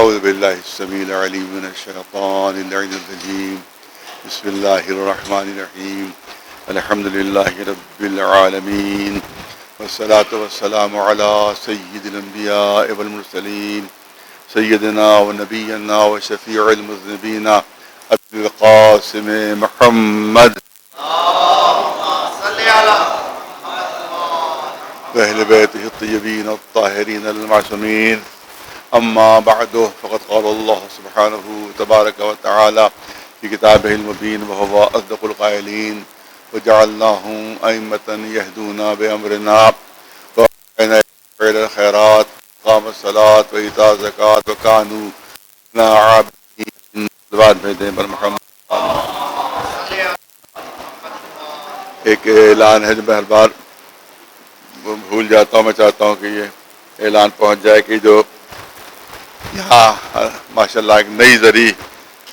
أعوذ بالله السميع العليم من الشيطان اللعين الرجيم. بسم الله الرحمن الرحيم. الحمد لله رب العالمين، والصلاة والسلام على سيد الأنبياء والمرسلين سيدنا ونبينا وشفيع المذنبين أبي القاسم محمد وأهل بيته الطيبين الطاهرين المعصومين. أما بعد، فقد قال الله سبحانه تبارك وتعالى في كتابه المبين وهو أصدق القائلين: وجعلناهم أئمة يهدون بأمرنا وكانوا يفعلون الخيرات وأقاموا الصلاة وإيتاء الزكاة وكانوا لنا عابدين. بات بھیجیں پر محمد. ایک اعلان ہے جو میں ہر بار بھول جاتا ہوں. میں چاہتا ہوں کہ یہ اعلان پہنچ جائے کہ جو یہاں ماشاءاللہ ایک نئی زری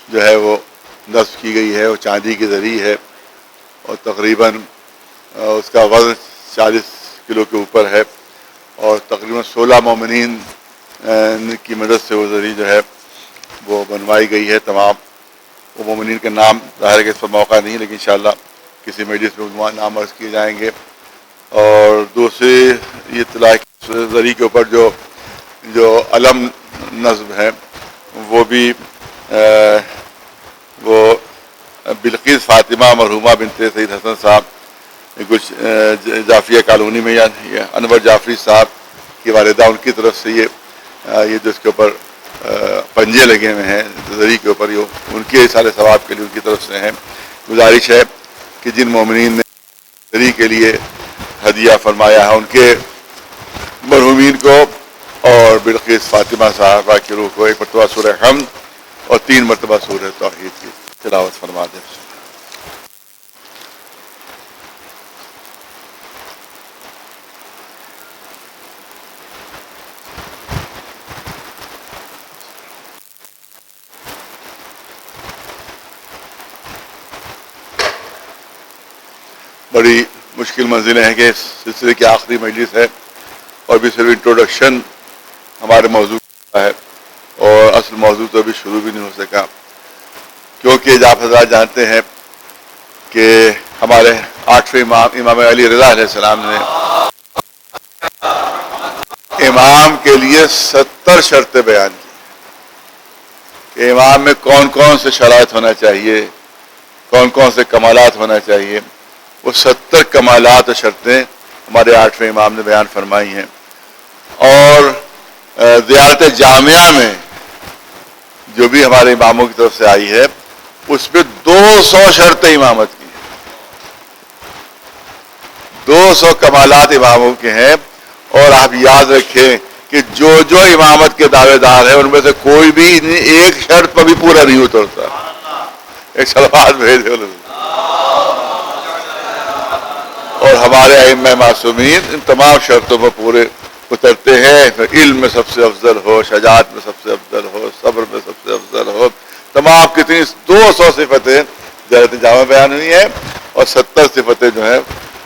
جو ہے وہ نصب کی گئی ہے، وہ چاندی کی زری ہے اور تقریباً اس کا وزن 40 کلو کے اوپر ہے اور تقریباً 16 مومنین کی مدد سے وہ زری جو ہے وہ بنوائی گئی ہے. تمام وہ مومنین کے نام ظاہر کہ اس پر موقع نہیں، لیکن انشاءاللہ کسی مجلس میں نام عرض کیے جائیں گے. اور دوسری یہ اطلاع زری کے اوپر جو علم نصب ہے وہ بھی وہ بلقیس فاطمہ مرحومہ بنت سید حسن صاحب کچھ جعفریہ کالونی میں، یا انور جعفری صاحب کی والدہ، ان کی طرف سے یہ جو اس کے اوپر پنجے لگے ہوئے ہیں زری کے اوپر، یہ ان کے سارے ثواب کے لیے ان کی طرف سے ہیں. گزارش ہے کہ جن مومنین نے زری کے لیے ہدیہ فرمایا ہے ان کے مرحومین کو اور بلقیس فاطمہ صاحبہ کی روح کو ایک مرتبہ سورہ حمد اور 3 مرتبہ سورہ توحید کی تلاوت فرما دیں. بڑی مشکل منزلیں ہیں کہ اس سلسلے کی آخری مجلس ہے اور بھی صرف انٹروڈکشن ہمارے موضوع کا ہے اور اصل موضوع تو ابھی شروع بھی نہیں ہو سکا، کیونکہ آپ حضرات جانتے ہیں کہ ہمارے 8ویں امام علی رضا علیہ السلام نے امام کے لیے 70 شرطیں بیان کی کہ امام میں کون کون سے شرائط ہونا چاہیے، کون کون سے کمالات ہونا چاہیے. وہ 70 کمالات و شرطیں ہمارے 8ویں امام نے بیان فرمائی ہیں. اور زیارت جامعہ میں جو بھی ہمارے اماموں کی طرف سے آئی ہے اس پہ 200 شرطیں امامت کی ہیں، 200 کمالات اماموں کے ہیں. اور آپ یاد رکھیں کہ جو امامت کے دعوے دار ہیں ان میں سے کوئی بھی ایک شرط پر بھی پورا نہیں اترتا. ایک سلوات بھیج دو. اور ہمارے ائمہ معصومین ان تمام شرطوں پر پورے اترتے ہیں. علم میں سب سے افضل ہو، شجاعت میں سب سے افضل ہو، صبر میں سب سے افضل ہو، تمام کتنی 200 صفتیں زیارت جامع بیان ہوئی ہیں اور 70 صفتیں جو ہیں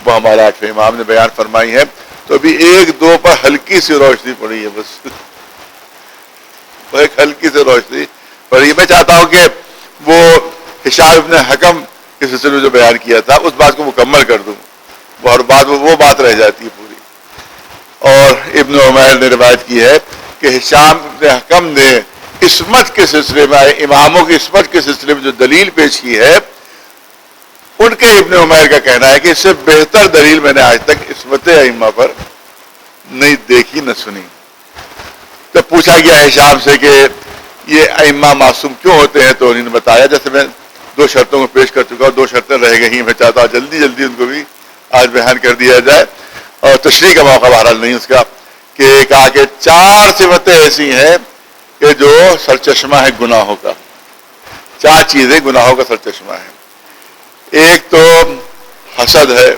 وہ ہمارے 8ویں امام نے بیان فرمائی ہیں. تو ابھی 1-2 پر ہلکی سی روشنی پڑی ہے، بس ایک ہلکی سی روشنی پڑی. میں چاہتا ہوں کہ وہ ہشام ابن حکم کے سلسلے میں جو بیان کیا تھا اس بات کو مکمل کر دوں اور بعد وہ بات رہ جاتی ہے پوری. اور ابن عمیر نے روایت کی ہے کہ ہشام ابن حکم نے عصمت کے سلسلے میں، اماموں کی عصمت کے سلسلے میں جو دلیل پیش کی ہے، ان کے ابن عمیر کا کہنا ہے کہ اس سے بہتر دلیل میں نے آج تک عصمت ائمہ پر نہیں دیکھی نہ سنی. جب پوچھا گیا ہشام سے کہ یہ ائمہ معصوم کیوں ہوتے ہیں تو انہوں نے بتایا، جیسے میں 2 شرطوں کو پیش کر چکا ہوں، 2 شرطیں رہ گئی ہیں. میں چاہتا ہوں جلدی ان کو بھی آج بیان کر دیا جائے اور تشریح کا موقع بہرحال نہیں اس کا. کہ کہا کہ 4 صفتیں ایسی ہیں کہ جو سرچشمہ ہے گناہوں کا. 4 چیزیں گناہوں کا سرچشمہ ہے. ایک تو حسد ہے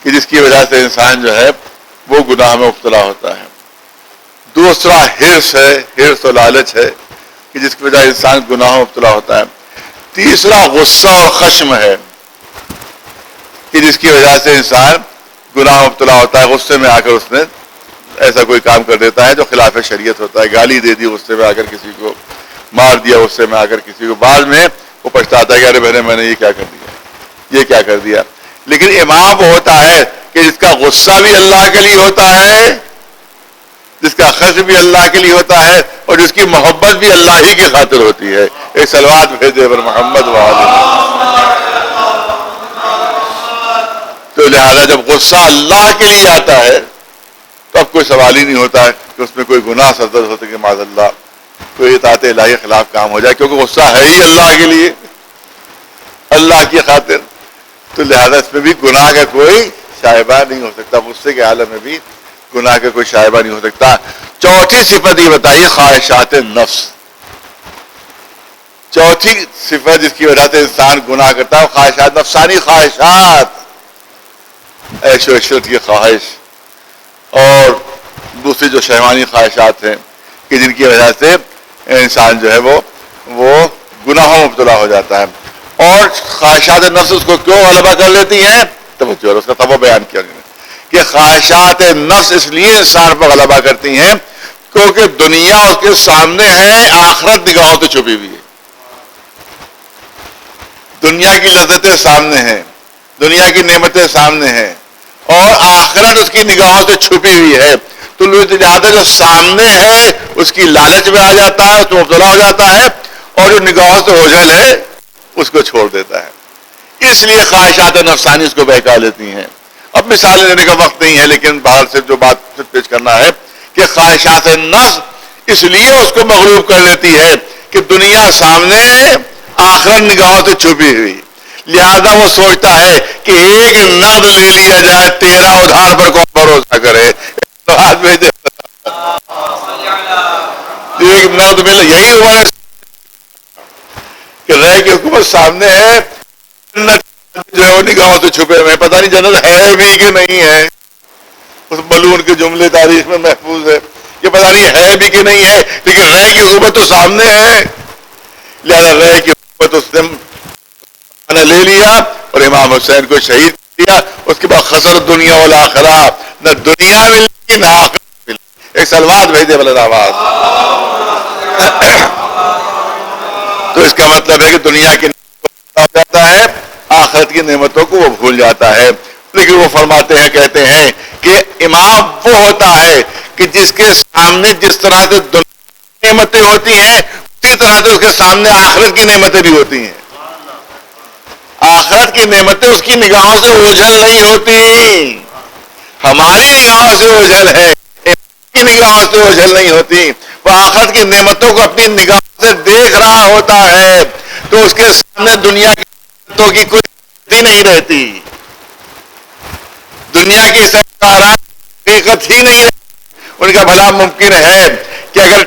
کہ جس کی وجہ سے انسان جو ہے وہ گناہ میں مبتلا ہوتا ہے. دوسرا حرص ہے، حرص و لالچ ہے کہ جس کی وجہ سے انسان گناہ میں مبتلا ہوتا ہے. تیسرا غصہ اور خشم ہے کہ جس کی وجہ سے انسان گناہ میں مبتلا ہوتا ہے، غصے میں آ کر اس نے ایسا کوئی کام کر دیتا ہے جو خلاف شریعت ہوتا ہے، گالی دے دی غصے میں آ کر کسی کو، مار دیا غصے میں آ کر کسی کو، بعد میں وہ پچھتاتا ہے کہ ارے بہنے میں نے یہ کیا کر دیا، یہ کیا کر دیا. لیکن امام وہ ہوتا ہے کہ جس کا غصہ بھی اللہ کے لیے ہوتا ہے، جس کا خشم بھی اللہ کے لیے ہوتا ہے، اور جس کی محبت بھی اللہ ہی کی خاطر ہوتی ہے. ایک صلوات بھیجے پر محمد تو لہذا جب غصہ اللہ کے لیے آتا ہے تو اب کوئی سوال ہی نہیں ہوتا ہے کہ اس میں کوئی گناہ سرزد ہوتا کہ معاذ اللہ کوئی اطاعت الہی کے خلاف کام ہو جائے، کیونکہ غصہ ہے ہی اللہ کے لیے، اللہ کی خاطر. تو لہذا اس میں بھی گناہ کا کوئی شائبہ نہیں ہو سکتا، غصے کے عالم میں بھی گناہ کا کوئی شائبہ نہیں ہو سکتا. چوتھی صفت یہ بتائیے خواہشات نفس. چوتھی صفت جس کی وجہ سے انسان گناہ کرتا ہے وہ خواہشات، نفسانی خواہشات، عیش و عشرت کی خواہش، اور دوسری جو شہوانی خواہشات ہیں کہ جن کی وجہ سے انسان جو ہے وہ گناہوں میں مبتلا ہو جاتا ہے. اور خواہشات نفس اس کو کیوں غلبہ کر لیتی ہیں؟ توجہ، اس کا سبب بیان کیا گیا کہ خواہشات نفس اس لیے انسان پر غلبہ کرتی ہیں کیونکہ دنیا اس کے سامنے ہے، آخرت نگاہوں سے چھپی ہوئی ہے. دنیا کی لذتیں سامنے ہیں، دنیا کی نعمتیں سامنے ہیں، اور آخرت اس کی نگاہوں سے چھپی ہوئی ہے. تو لہذا جو سامنے ہے اس کی لالچ میں آ جاتا ہے، اس میں مبتلا ہو جاتا ہے، اور جو نگاہوں سے اوجھل ہے اس کو چھوڑ دیتا ہے. اس لیے خواہشات نفسانی اس کو بہکا لیتی ہیں. اب مثالیں دینے کا وقت نہیں ہے، لیکن باہر سے جو بات پیش کرنا ہے کہ خواہشات نفس اس لیے اس کو مغلوب کر لیتی ہے کہ دنیا سامنے، آخرت نگاہوں سے چھپی ہوئی. لہذا وہ سوچتا ہے کہ ایک نقد لے لیا جائے، 13 ادھار پر کون بھروسہ کرے. ایک نقد مل، یہی ہوا ہے کہ رہ کی حکومت سامنے ہے، جو ہے وہ نگاہوں سے چھپے ہوئے، پتہ نہیں جنت ہے بھی کہ نہیں ہے. اس ملعون کے جملے تاریخ میں محفوظ ہے کہ پتہ نہیں ہے بھی کہ نہیں ہے، لیکن رہ کی حکومت تو سامنے ہے. لہذا رہ کی حکومت اس نے لے لیا اور امام حسین کو شہید کیا. اس کے بعد خسر دنیا والآخرہ، نہ دنیا ملی نہ آخرت ملی. ایک سلوات بھیجے بلند آواز. تو اس کا مطلب ہے کہ دنیا کی ہو جاتا ہے، آخرت کی نعمتوں کو وہ بھول جاتا ہے. لیکن وہ فرماتے ہیں، کہتے ہیں کہ امام وہ ہوتا ہے کہ جس کے سامنے جس طرح سے دنیا کی نعمتیں ہوتی ہیں اسی طرح سے اس کے سامنے آخرت کی نعمتیں بھی ہوتی ہیں. آخرت کی نعمتیں اس کی نگاہوں سے اوجھل نہیں ہوتی، ہماری نگاہوں سے اوجھل ہے، کی نگاہوں سے اوجھل نہیں ہوتی. وہ آخرت کی نعمتوں کو اپنی نگاہوں سے دیکھ رہا ہوتا ہے تو اس کے سامنے دنیا کی نعمتوں کی کوئی نہیں رہتی، دنیا کی حقیقت ہی نہیں رہتی. ان کا بھلا ممکن ہے کہ اگر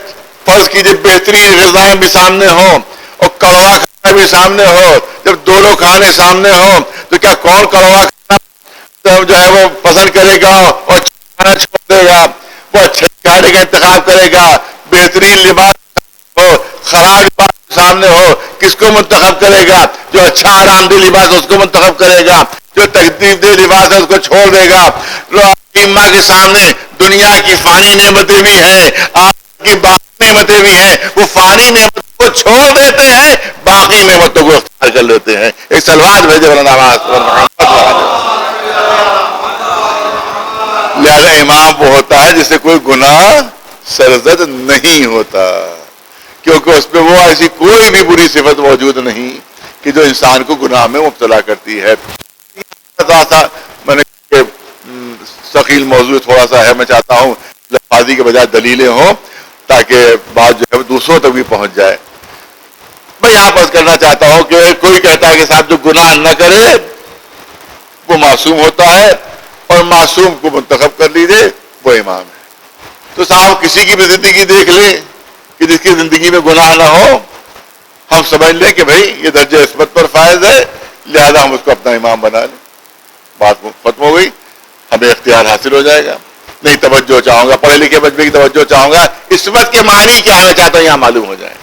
فرض کیجیے بہترین غذائیں بھی سامنے ہوں اور کڑوا کھانا بھی سامنے ہو، جب دونوں کھانے سامنے ہوں تو کیا کون کڑوا کھانا جو ہے وہ پسند کرے گا اور کھانا چھوڑ دے گا؟ وہ اچھے کھانے کا انتخاب کرے گا. بہترین لباس ہو، خراب لباس سامنے ہو، کس کو منتخب کرے گا؟ جو اچھا آرام دہ لباس اس کو منتخب کرے گا، جو تکلیف دہ لباس ہے اس کو چھوڑ دے گا. ماں کے سامنے دنیا کی فانی نعمتیں بھی ہیں، آخرت کی باقی نعمتیں بھی ہیں، وہ فانی نعمتوں کو چھوڑ دیتے ہیں، باقی نعمتوں کو اختیار کر لیتے ہیں. ایک سلوات بھیجے والا نواز. لہذا امام وہ ہوتا ہے جسے کوئی گناہ سرزد نہیں ہوتا، کیونکہ اس پہ وہ ایسی کوئی بھی بری صفت موجود نہیں کہ جو انسان کو گناہ میں مبتلا کرتی ہے. میں نے ثقیل موضوع تھوڑا سا ہے، میں چاہتا ہوں لفاظی کے بجائے دلیلیں ہوں تاکہ بات جو ہے دوسروں تک بھی پہنچ جائے. میں یہاں پر کرنا چاہتا ہوں کہ کوئی کہتا ہے کہ صاحب جو گناہ نہ کرے وہ معصوم ہوتا ہے اور معصوم کو منتخب کر لیجیے وہ امام ہے. تو صاحب کسی کی بھی زندگی دیکھ لیں کہ جس کی زندگی میں گناہ نہ ہو، ہم سمجھ لیں کہ بھائی یہ درجہ عصمت پر فائز ہے، لہذا ہم اس کو اپنا امام بنا لیں. بات ختم ہو گئی، ہمیں اختیار حاصل ہو جائے گا. نہیں توجہ چاہوں گا، پڑھے لکھے بچے کی توجہ چاہوں گا. عصمت کے معنی کیا ہے چاہتا ہوں یہاں معلوم ہو جائے.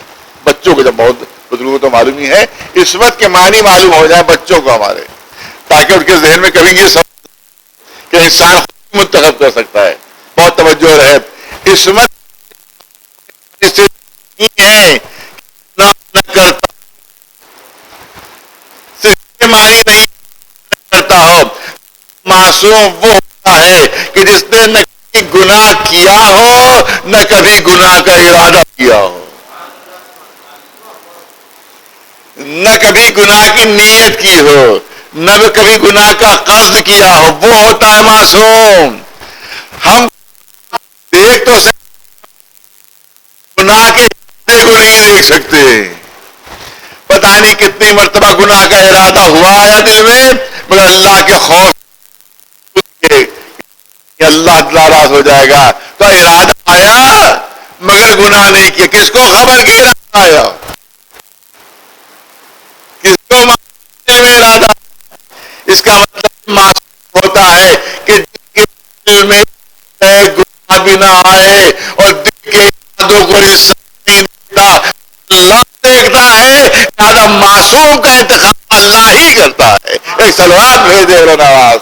بچوں کو جب بہت بزرگوں تو معلوم ہی ہے، عصمت کے معنی معلوم ہو جائے بچوں کو ہمارے، تاکہ ان کے ذہن میں کبھی یہ سب کہ انسان خود منتخب کر سکتا ہے. بہت توجہ عصمت سے نہیں ہے نہ کرتا ماری نہیں کرتا ہو. معصوم وہ ہوتا ہے کہ جس نے نہ کبھی گناہ کیا ہو نہ کبھی گناہ کا ارادہ کیا ہو, نہ کبھی گناہ کی نیت کی ہو, نہ کبھی گناہ کا قصد کیا ہو. وہ ہوتا ہے معصوم. ہم دیکھ تو گناہ کے ارادے کو نہیں دیکھ سکتے. پتہ نہیں کتنی مرتبہ گناہ کا ارادہ ہوا ہے دل میں, مگر اللہ کے خوف کہ اللہ ناراض ہو جائے گا تو ارادہ آیا مگر گناہ نہیں کیا. کس کو خبر کہ ارادہ آیا, کس کو دل میں ارادہ. اس کا مطلب معصوم ہوتا ہے کہ جس کے دل میں گناہ بھی نہ آئے اور دل کے ارادوں کو انسان نہیں دیکھتا, اللہ دیکھتا ہے. لہذا معصوم کا انتخاب اللہ ہی کرتا ہے. ایک سلوات بھیجے نواز.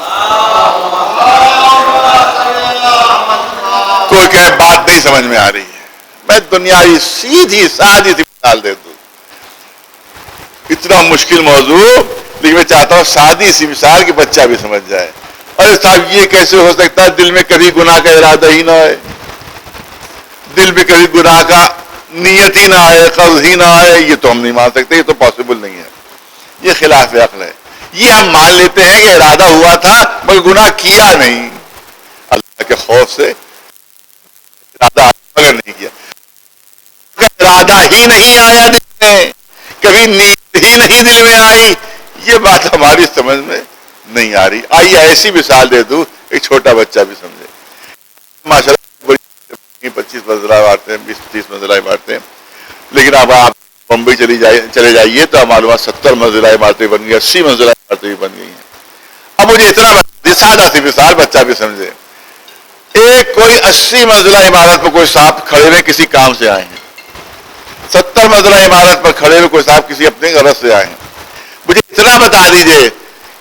کوئی کہ بات نہیں سمجھ میں آ رہی ہے, میں دنیاوی سیدھی سادی سی مثال دے دوں. اتنا مشکل موضوع لیکن میں چاہتا ہوں سادی سی مثال کہ بچہ بھی سمجھ جائے. ارے صاحب یہ کیسے ہو سکتا ہے دل میں کبھی گناہ کا ارادہ ہی نہ آئے, دل میں کبھی گناہ کا نیت ہی نہ آئے, قصد ہی نہ آئے. یہ تو ہم نہیں مان سکتے, یہ تو پاسبل نہیں ہے, یہ خلاف عقل ہے. یہ ہم مان لیتے ہیں کہ ارادہ ہوا تھا مگر گناہ کیا نہیں. اللہ کے خوف سے ارادہ مگر نہیں کیا. ارادہ ہی نہیں آیا دل میں, کبھی نیت ہی نہیں دل میں آئی, یہ بات ہماری سمجھ میں نہیں آ رہی. آئیے ایسی مثال دے دوں ایک چھوٹا بچہ بھی سمجھے. ماشاء اللہ 25 منزلہ مارتے ہیں, 20-30 منزلہ مارتے ہیں, لیکن اب آپ بمبئی چلے جائیے تو معلومات 70 منزلہ عمارتیں بن گئی, 80 منزلہ عمارتیں بھی بن گئی ہیں. اب مجھے اتنا سادہ سی مثال بچہ بھی سمجھے. ایک کوئی 80 منزلہ عمارت پر کوئی صاحب کھڑے ہوئے کسی کام سے آئے ہیں, 70 منزلہ عمارت پر کھڑے ہوئے کوئی صاحب کسی اپنے غرض سے آئے ہیں. مجھے اتنا بتا دیجئے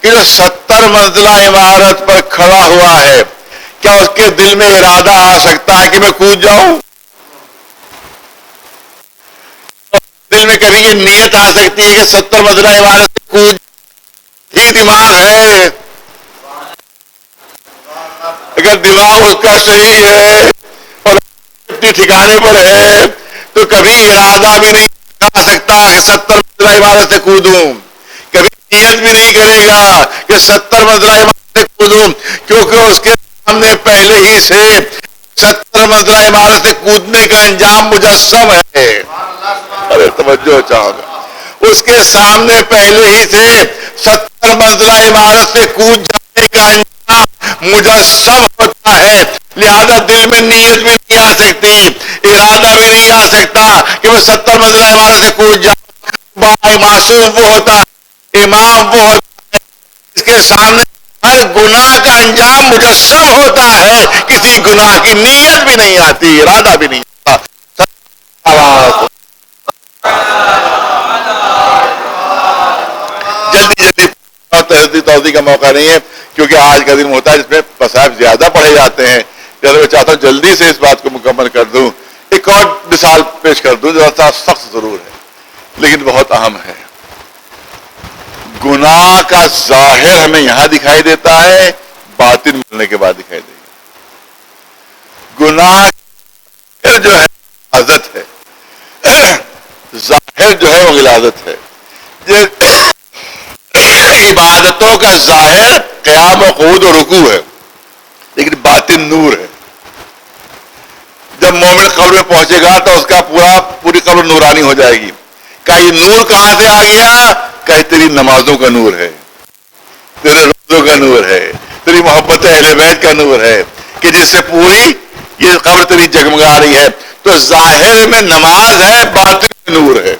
کہ جو 70 منزلہ عمارت پر کھڑا ہوا ہے کیا اس کے دل میں ارادہ آ سکتا ہے کہ میں کود جاؤں؟ دل میں کبھی یہ نیت آ سکتی ہے کہ 70 منزلہ عمارت سے کود ہی دماغ ہے؟ اگر دماغ اس کا صحیح ہے اور اپنی ٹھکانے پر ہے تو کبھی ارادہ بھی نہیں آ سکتا کہ 70 منزلہ عمارت سے کودوں. کبھی نیت بھی نہیں کرے گا کہ 70 منزلہ عمارت سے کودوں, کیونکہ اس کے سامنے پہلے ہی سے 70 منزلہ عمارت سے کودنے کا انجام مجسم ہے. ارے توجہ چاہو گا, اس کے سامنے پہلے ہی سے 70 منزلہ عمارت سے کود جانے کا انجام مجسم ہوتا ہے. لہذا دل میں نیت بھی نہیں آ سکتی, ارادہ بھی نہیں آ سکتا کہ میں 70 منزلہ عمارت سے کود جاؤں. معصوم وہ ہوتا ہے, امام وہ ہوتا ہے اس کے سامنے ہر گناہ کا انجام مجسم ہوتا ہے, کسی گناہ کی نیت بھی نہیں آتی, ارادہ بھی نہیں آتا. جلدی توضیح کا موقع نہیں ہے کیونکہ آج کا دن ہوتا ہے جس میں مصائب زیادہ پڑھے جاتے ہیں. میں چاہتا ہوں جلدی سے اس بات کو مکمل کر دوں. ایک اور مثال پیش کر دوں, ذرا سا سخت ضرور ہے لیکن بہت اہم ہے. گناہ کا ظاہر ہمیں یہاں دکھائی دیتا ہے, باطن ملنے کے بعد دکھائی دے گا. گناہ جو ہے غلاظت ہے, ظاہر جو ہے وہ غلاظت ہے. عبادتوں کا ظاہر قیام و قعود و رکوع ہے لیکن باطن نور ہے. جب مومن قبر میں پہنچے گا تو اس کا پوری قبر نورانی ہو جائے گی. کہ یہ نور کہاں سے آ گیا؟ کہ تیری نمازوں کا نور ہے, تیرے روزوں کا نور ہے, تیری محبت اہل بیت کا نور ہے, کہ جس سے پوری یہ قبر تیری جگمگا رہی ہے. تو ظاہر میں نماز ہے, باطن میں نور ہے.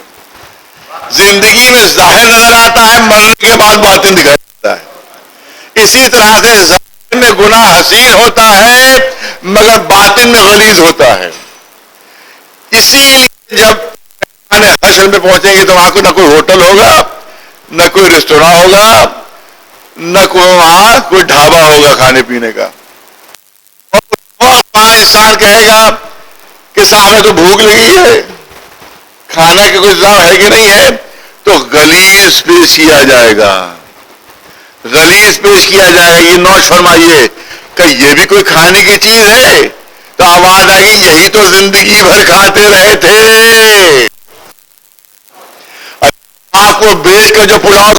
زندگی میں ظاہر نظر آتا ہے, مرنے کے بعد باطن دکھائی دیتا ہے. اسی طرح سے ظاہر میں گناہ حسین ہوتا ہے مگر باطن میں غلیظ ہوتا ہے. اسی جب حشر میں پہنچیں گے تو وہاں کو نہ کوئی ہوٹل ہوگا, نہ کوئی ریستوراں ہوگا, نہ وہاں کوئی ڈھابا ہوگا کھانے پینے کا. اور وہاں انسان کہے گا کہ صاحب ہمیں تو بھوک لگی ہے, کھانا کا کوئی انتظام ہے کہ نہیں ہے, تو غلیظ پیش کیا جائے گا, غلیظ پیش کیا جائے گا. یہ نوش فرمائیے کہ یہ بھی کوئی کھانے کی چیز ہے, تو آواز آئے گی یہی تو زندگی بھر کھاتے رہے تھے. آپ کو بیچ کر جو پلاؤ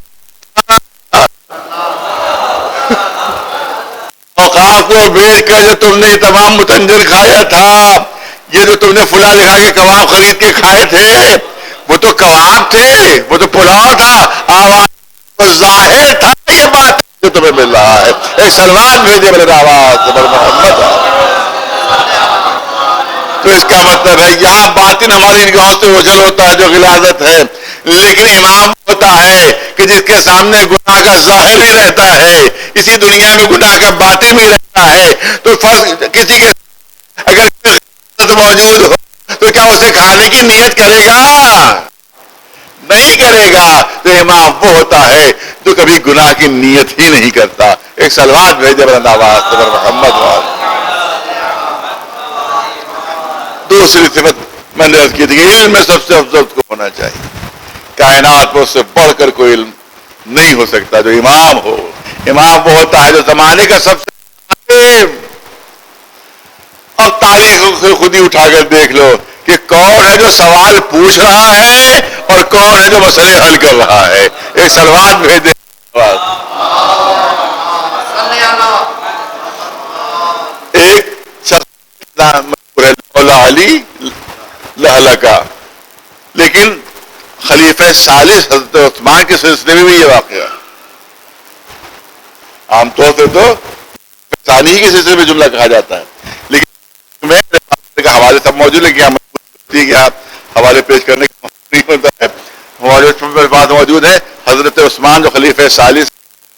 اوقاف کو بیچ کر جو تم نے تمام متنجر کھایا تھا, یہ جو تم نے فلا دکھا کے کباب خرید کے کھائے تھے, وہ تو کباب تھے, وہ تو پلاؤ تھا, آواز ظاہر تھا یہ بات جو تمہیں مل رہا ہے. ایک سلمان بھیجے میرے آواز محمد. تو اس کا مطلب ہے یہاں باطن ہماری نگاہوں سے اوجھل ہوتا ہے جو غلاظت ہے, لیکن امام ہوتا ہے کہ جس کے سامنے گناہ کا ظاہر بھی رہتا ہے, اسی دنیا میں گناہ کا باطن بھی رہتا ہے. تو فرض کسی کے اگر موجود ہو تو کیا اسے کھانے کی نیت کرے گا؟ نہیں کرے گا. تو امام وہ ہوتا ہے جو کبھی گناہ کی نیت ہی نہیں کرتا. ایک سلوات بھیجے بلند آواز سے محمد وال. دوسری صفت میں نے عرض کی تھی کہ علم میں سب سے افضل کو ہونا چاہیے. کائنات میں اس سے بڑھ کر کوئی علم نہیں ہو سکتا جو امام ہو. امام وہ ہوتا ہے جو زمانے کا سب سے, اب تاریخ خود ہی اٹھا کر دیکھ لو کہ کون ہے جو سوال پوچھ رہا ہے اور کون ہے جو مسئلے حل کر رہا ہے. ایک سلوات بھیج دے. ایک علی لہلکا, لیکن خلیفہ ثالث حضرت عثمان کے سلسلے میں بھی یہ واقعہ, عام طور سے تو ثانی کے سلسلے میں جملہ کہا جاتا ہے, لیکن میں حوالے سب موجود ہے کہ آپ حوالے پیش کرنے کا نہیں ہوتا ہے. ہمارے پاس موجود ہے حضرت عثمان جو خلیفہ ثالث,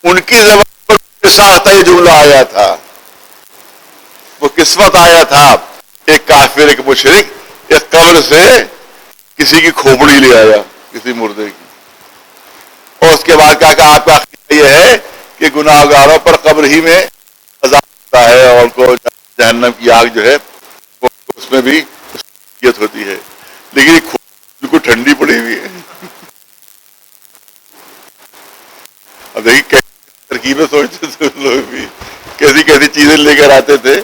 ان کی زبان پر ساختہ یہ جملہ آیا تھا. وہ قسمت آیا تھا, ایک کافر ایک مشرک ایک قبر سے کسی کی کھوپڑی لے آیا, کسی مردے کی, اور اس کے بعد کہا کہ آپ کا عقیدہ یہ ہے کہ گناہ گاروں پر قبر ہی میں عذاب ہوتا ہے اور ان کو جہنم کی آگ جو ہے وہ اس میں بھی ہوتی ہے, لیکن بالکل ٹھنڈی پڑی ہوئی ہے. اب دیکھیے کیسی ترکیبیں سوچتے تھے لوگ بھی, کیسی کیسی چیزیں لے کر آتے تھے.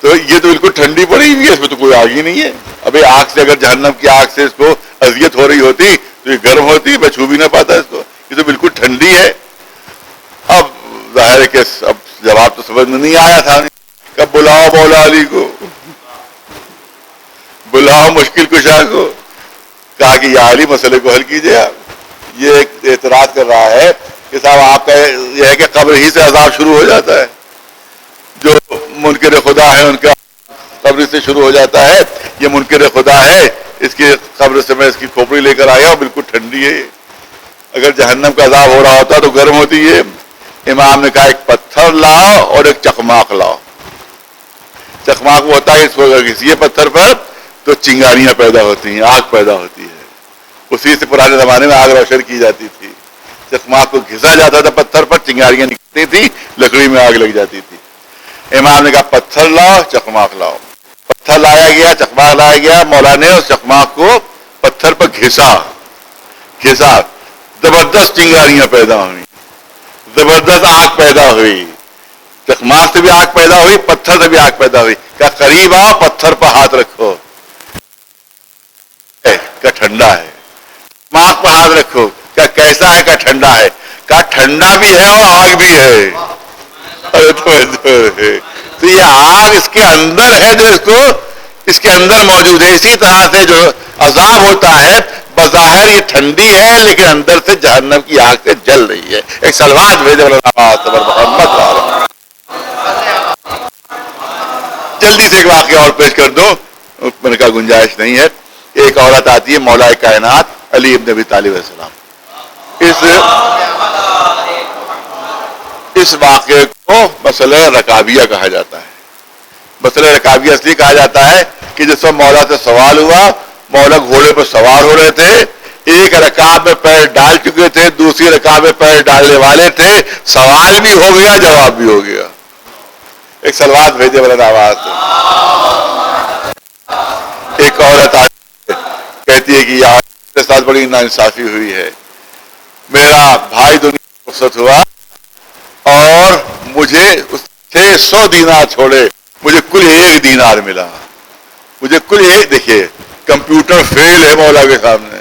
تو یہ تو بالکل ٹھنڈی پڑی ہوئی ہے, اس میں تو کوئی آگ ہی نہیں ہے. ابھی آگ سے اگر جہنم کی آگ سے اس کو اذیت ہو رہی ہوتی تو یہ گرم ہوتی, میں چھو بھی نہ پاتا اس کو. یہ تو بالکل ٹھنڈی ہے. اب ظاہر ہے کہ اب جواب تو سمجھ میں نہیں آیا تھا, کب بلاؤ مولا علی کو, بلاؤ مشکل کشا کو. کہا کہ یا علی مسئلے کو حل کیجیے آپ. یہ ایک اعتراض کر رہا ہے کہ صاحب آپ کا یہ ہے کہ قبر ہی سے عذاب شروع ہو جاتا ہے, جو منکر خدا ہے ان کا قبر سے شروع ہو جاتا ہے. یہ منکر خدا ہے, اس کی قبر سے میں اس کی کھوپڑی لے کر آیا ہوں, بالکل ٹھنڈی ہے. اگر جہنم کا عذاب ہو رہا ہوتا تو گرم ہوتی ہے. امام نے کہا ایک پتھر لاؤ اور ایک چخماق لاؤ. چخماق وہ ہوتا ہے اس کو اگر کسی پتھر پر تو چنگاریاں پیدا ہوتی ہیں, آگ پیدا ہوتی ہے. اسی سے پرانے زمانے میں آگ روشن کی جاتی تھی. چخماق کو گھسا جاتا تھا پتھر پر, چنگاریاں نکلتی تھی, لکڑی میں آگ لگ جاتی تھی. امام نے کہا پتھر لاؤ چخماق لاؤ. پتھر لایا گیا, چخماق لایا گیا. مولا نے اس چخماق کو پتھر پر گھسا, زبردست چنگاریاں پیدا ہوئی, زبردست آگ پیدا ہوئی. چخماق سے بھی آگ پیدا ہوئی, پتھر سے بھی آگ پیدا ہوئی. کہا قریب آؤ, پتھر پر ہاتھ رکھو, کیا ٹھنڈا ہے. چخماق پر ہاتھ رکھو, کیا کیسا ہے, کیا ٹھنڈا ہے. کہا ٹھنڈا بھی ہے اور آگ بھی ہے. تو یہ آگ اس کے اندر ہے, جو اس کو اس کے اندر موجود ہے. اسی طرح سے جو عذاب ہوتا ہے بظاہر یہ ٹھنڈی ہے, لیکن اندر سے جہنم کی آگ سے جل رہی ہے. ایک سلوات بھیجے محمد. جلدی سے ایک واقعہ اور پیش کر دو, میں نے کہا گنجائش نہیں ہے. ایک عورت آتی ہے مولا کائنات علی ابن ابی طالب علیہ السلام. اس واقعے کو مسئلہ رکابیہ کہا جاتا ہے. مسئلہ رکابیہ اس لیے کہا جاتا ہے کہ جس وقت مولا سے سوال ہوا, مولا گھوڑے پر سوار ہو رہے تھے, ایک رکاب میں پیر ڈال چکے تھے, دوسری رکاب میں پیر ڈالنے والے تھے, سوال بھی ہو گیا, جواب بھی ہو گیا. ایک سلوات بھیجے بلند آواز سے. عورت آتی ہے کہتی ہے کہ یار میرے ساتھ بڑی ناانصافی ہوئی ہے، میرا بھائی دنیا میں رخصت ہوا اور مجھے 600 دینار چھوڑے، مجھے کل 1 دینار ملا، مجھے کل 1۔ دیکھیے کمپیوٹر فیل ہے مولا کے سامنے،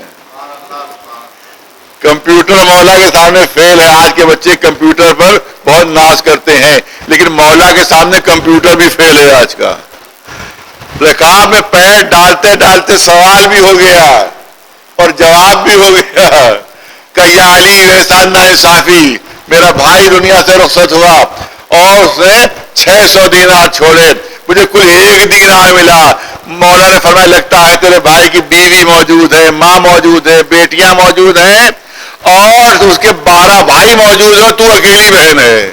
کمپیوٹر مولا کے سامنے فیل ہے۔ آج کے بچے کمپیوٹر پر بہت ناز کرتے ہیں، لیکن مولا کے سامنے کمپیوٹر بھی فیل ہے آج کا۔ رکاب میں پیر ڈالتے ڈالتے سوال بھی ہو گیا اور جواب بھی ہو گیا کہ یا علی میرے ساتھ ناانصافی، میرا بھائی دنیا سے رخصت ہوا اور اس نے 600 دینار چھوڑے، مجھے کل 1 دینار ملا۔ مولا نے فرمایا لگتا ہے تیرے بھائی کی بیوی موجود ہے، ماں موجود ہے، بیٹیاں موجود ہیں اور اس کے 12 بھائی موجود ہیں، تو اکیلی بہن ہے۔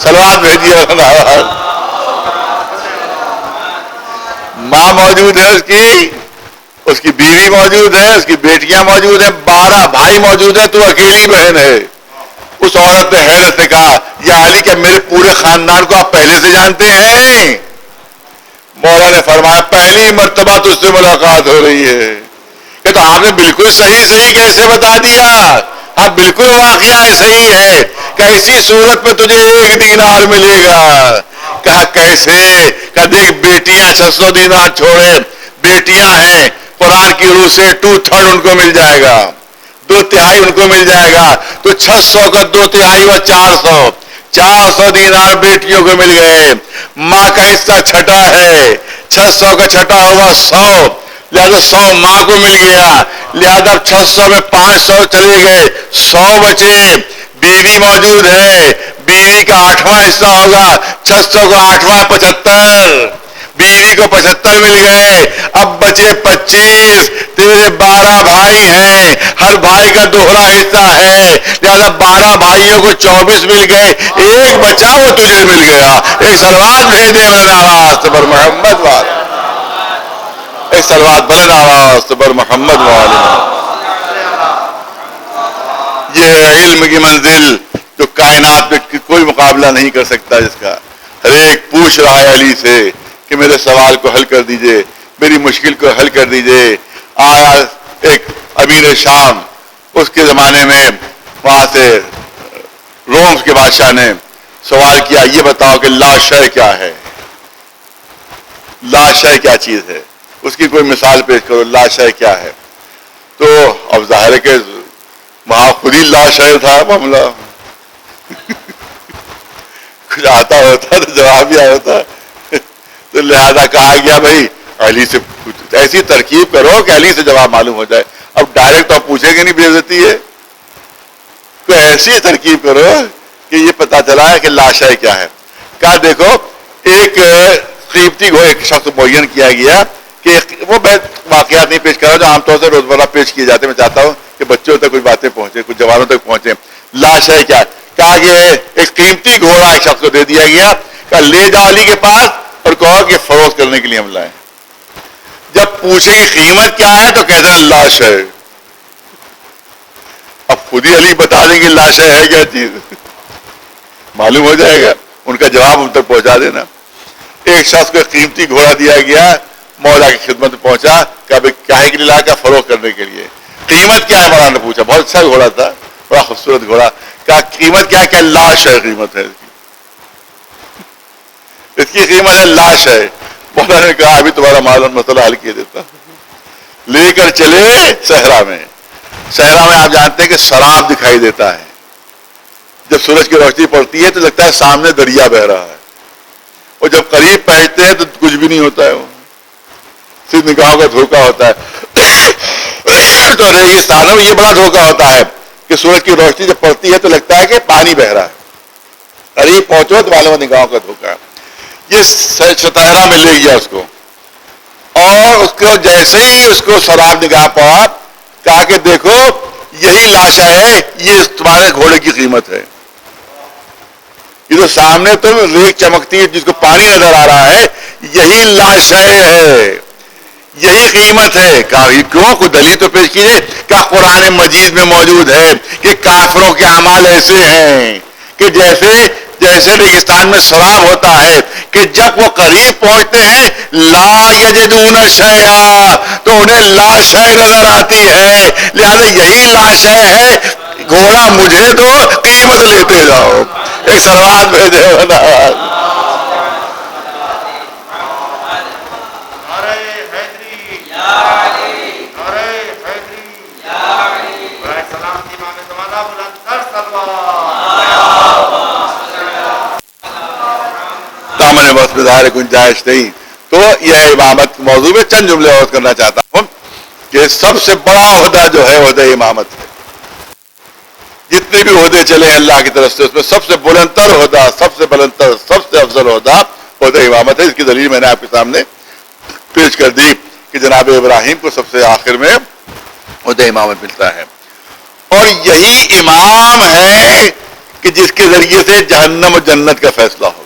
سلوات بھیجیے۔ ماں موجود ہے اس کی بیوی موجود ہے، اس کی بیٹیاں موجود ہیں، 12 بھائی موجود ہیں، تو اکیلی بہن ہے۔ اس عورت نے حیرت سے کہا یا علی کیا میرے پورے خاندان کو آپ پہلے سے جانتے ہیں؟ مولا نے فرمایا پہلی مرتبہ تجھ سے ملاقات ہو رہی ہے۔ کہ تو آپ نے بالکل صحیح کیسے بتا دیا؟ ہاں بالکل واقعہ ایسا ہی ہے کہ اسی صورت میں تجھے 1 دینار ملے گا۔ کہا کیسے؟ کہ دیکھ بیٹیاں 600 دینار چھوڑے، بیٹیاں ہیں قرآن کی روح سے 2/3 ان کو مل جائے گا، 2/3 ان کو مل جائے گا، تو 600 کا 2/3 ہوا 400 دینار بیٹیوں کو مل گئے۔ ماں کا حصہ چھٹا ہے، 600 کا چھٹا ہوا 100، لہذا 100 ماں کو مل گیا، لہذا 600 میں 500 چلے گئے، 100 بچے۔ بیوی موجود ہے، بیوی کا 8واں حصہ ہوگا، 600 کا 8واں 75، بیوی کو 75 مل گئے، اب بچے 25۔ تیرے 12 بھائی ہیں، ہر بھائی کا دوہرا حصہ ہے، لہذا 12 بھائیوں کو 24 مل گئے، 1 بچا وہ تجھے مل گیا۔ ایک سلوات بھیج دے میرے نواز پر محمد والا، ایک سلوات بھلے نواز پر محمد والا۔ یہ ہے علم کی منزل جو کائنات میں کوئی مقابلہ نہیں کر سکتا، جس کا ہر ایک پوچھ رہا ہے علی سے کہ میرے سوال کو حل کر دیجئے، میری مشکل کو حل کر دیجئے۔ آیا ایک امیر شام، اس کے زمانے میں وہاں سے روم کے بادشاہ نے سوال کیا یہ بتاؤ کہ لا شے کیا ہے، لا شے کیا چیز ہے، اس کی کوئی مثال پیش کرو، لا شے کیا ہے۔ تو اب ظاہر ہے کہ وہاں خود ہی لا شے تھا معاملہ، کچھ آتا ہوتا تو جواب بھی آتا، تو لہذا کہا گیا بھائی علی سے ایسی ترکیب کرو کہ علی سے جواب معلوم ہو جائے۔ اب ڈائریکٹ تو آپ پوچھیں گے نہیں، بے عزتی ہے، تو ایسی ترکیب کرو کہ یہ پتا چلا ہے کہ لا شے کیا ہے۔ کہا دیکھو ایک قیمتی گھوڑا ایک شخص معین کیا گیا کہ وہ واقعات نہیں پیش کر رہا جو عام طور سے روزمرہ پیش کیے جاتے ہیں، میں چاہتا ہوں کہ بچوں تک کچھ باتیں پہنچے، کچھ جوانوں تک پہنچے۔ لا شے کیا؟ کہا کہ ایک قیمتی گھوڑا ایک شخص کو دے دیا گیا، کہا لے جاؤ علی کے پاس اور کہو کہ فروخت کرنے کے لیے ہم لائیں۔ جب پوچھے کہ قیمت کیا ہے تو کہتے ہیں لا شے۔ اب خود ہی علی بتا دیں گے لا شے ہے کیا چیز، معلوم ہو جائے گا، ان کا جواب ہم تک پہنچا دینا۔ ایک شخص کو قیمتی گھوڑا دیا گیا، مولا کی خدمت میں پہنچا کہ ابھی کیا کے لیے لا کا فروخت کرنے کے لیے۔ قیمت کیا ہے مولا نے پوچھا، بہت اچھا گھوڑا تھا، بڑا خوبصورت گھوڑا۔ کہا قیمت کیا ہے؟ کہ لا شے قیمت ہے اس کی قیمت ہے لا شے۔ مولا نے کہا ابھی تمہارا معلوم مسئلہ حل کیے دیتا۔ لے کر چلے صحرا میں، صحرا میں آپ جانتے ہیں کہ سراب دکھائی دیتا ہے، جب سورج کی روشنی پڑتی ہے تو لگتا ہے سامنے دریا بہ رہا ہے، اور جب قریب پہنچتے ہیں تو کچھ بھی نہیں ہوتا ہے، وہ صرف نگاہوں کا دھوکہ ہوتا ہے۔ تو ریگستانوں میں یہ بڑا دھوکہ ہوتا ہے کہ سورج کی روشنی جب پڑتی ہے تو لگتا ہے کہ پانی بہ رہا ہے، قریب پہنچو تو معلوم نگاہوں کا دھوکہ ہے۔ یہ صحرا میں لے گیا اس کو، اور اس کو جیسے ہی اس کو سراب نگاہ پڑا، کہا کہ دیکھو یہی لاشا ہے، یہ تمہارے گھوڑے کی قیمت ہے، یہ تو سامنے تم ریگ چمکتی ہے جس کو پانی نظر آ رہا ہے، یہی لاشا ہے، یہی قیمت ہے۔ کہا یہ کیوں؟ کوئی دلیل تو پیش کیجیے۔ کہا قرآن مجید میں موجود ہے کہ کافروں کے اعمال ایسے ہیں کہ جیسے جیسے ریگستان میں سراب ہوتا ہے کہ جب وہ قریب پہنچتے ہیں لا یجدون شیئا تو انہیں لا شے نظر آتی ہے. لہذا یہی لا شے ہے، گھوڑا مجھے دو، قیمت لیتے جاؤ. ایک سلوات بھیجے دامن وقت میں ظاہر گنجائش نہیں. تو یہ امامت موضوع میں چند جملے اور کرنا چاہتا ہوں کہ سب سے بڑا عہدہ جو ہے عہدہ امامت ہے. جتنے بھی عہدے چلے ہیں اللہ کی طرف سے اس میں سب سے بلندتر عہدہ، سب سے بلندتر، سب سے افضل عہدہ عہدہ امامت ہے. اس کی دلیل میں نے آپ کے سامنے پیش کر دی کہ جناب ابراہیم کو سب سے آخر میں عہدہ امامت ملتا ہے. اور یہی امام ہے کہ جس کے ذریعے سے جہنم و جنت کا فیصلہ ہوگا.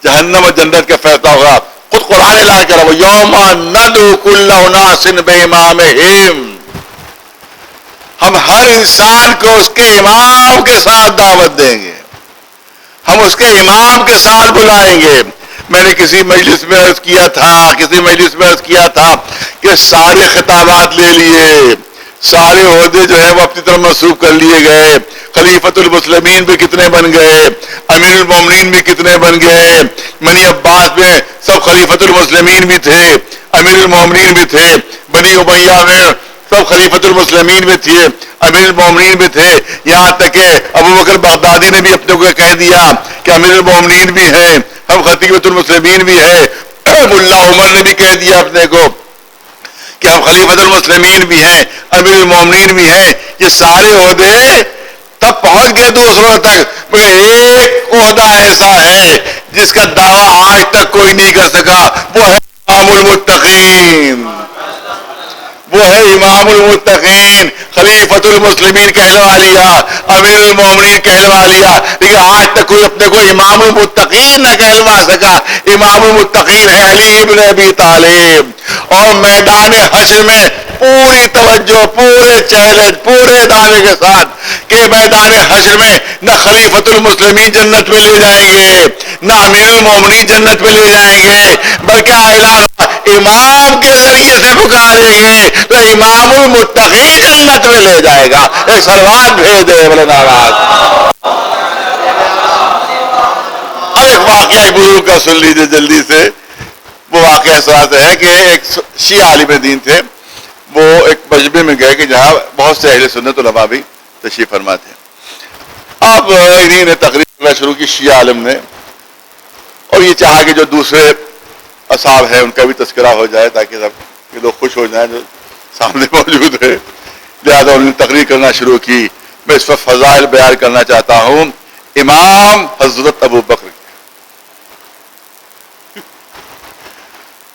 جہنم و جنت کا فیصلہ ہوگا. خود قرآن اعلان کر رہا ہے یوم ندعو کل اناس بامامہم. ہم ہر انسان کو اس کے امام کے ساتھ دعوت دیں گے، ہم اس کے امام کے ساتھ بلائیں گے. میں نے کسی مجلس میں عرض کیا تھا کہ سارے خطابات لے لیے، سارے عہدے جو ہے وہ اپنی طرف منسوب کر لیے گئے. خلیفۃ المسلمین بھی کتنے بن گئے، امیر المومنین بھی کتنے بن گئے. بنی عباس میں سب خلیفۃ المسلمین بھی تھے، امیر المومنین بھی تھے. بنی امیہ میں سب خلیفۃ المسلمین بھی تھے، امیر المومنین بھی تھے. یہاں تک کہ ابو بکر بغدادی نے بھی اپنے کو کہہ دیا کہ امیر المومنین بھی ہیں، ہم خطیبۃ المسلمین بھی ہیں. ملا عمر نے بھی کہہ دیا اپنے کو کہ ہم خلیفۃ المسلمین بھی ہیں، امیر المومنین بھی ہیں. یہ سارے عہدے تب پہنچ گئے دوسروں تک، مگر ایک عہدہ ایسا ہے جس کا دعویٰ آج تک کوئی نہیں کر سکا. وہ ہے امام المتقین. وہ ہے امام المتقین. خلیفۃ المسلمین کہلوا لیا، امیر المومنین کہلوا لیا، لیکن آج تک کوئی اپنے کو امام المتقین نہ کہلوا سکا. امام المتقین ہے علی ابن ابی طالب. اور میدان حشر میں پوری توجہ، پورے چیلنج، پورے دعوے کے ساتھ کہ میدان حشر میں نہ خلیفۃ المسلمین جنت میں لے جائیں گے، نہ امیر المومنین جنت میں لے جائیں گے، بلکہ اعلان امام کے ذریعے سے پکاریں گے تو امام المتقین جنت میں لے جائے گا. ایک سلوات بھیج دے بولے ناراض. اب ایک واقعہ ایک بزرگ کا سن لیجیے جلدی سے. وہ واقعہ اس طرح سے ہے کہ ایک شیعہ عالم دین تھے، وہ ایک مجمع میں گئے کہ جہاں بہت سے اہل سنت علماء بھی تشریف فرما تھے. اب انہیں نے تقریر کرنا شروع کی شیعہ عالم نے، اور یہ چاہا کہ جو دوسرے اصحاب ہیں ان کا بھی تذکرہ ہو جائے تاکہ سب لوگ خوش ہو جائیں جو سامنے موجود ہے. لہٰذا انہوں نے تقریر کرنا شروع کی. میں اس وقت فضائل بیان کرنا چاہتا ہوں امام حضرت ابو بکر.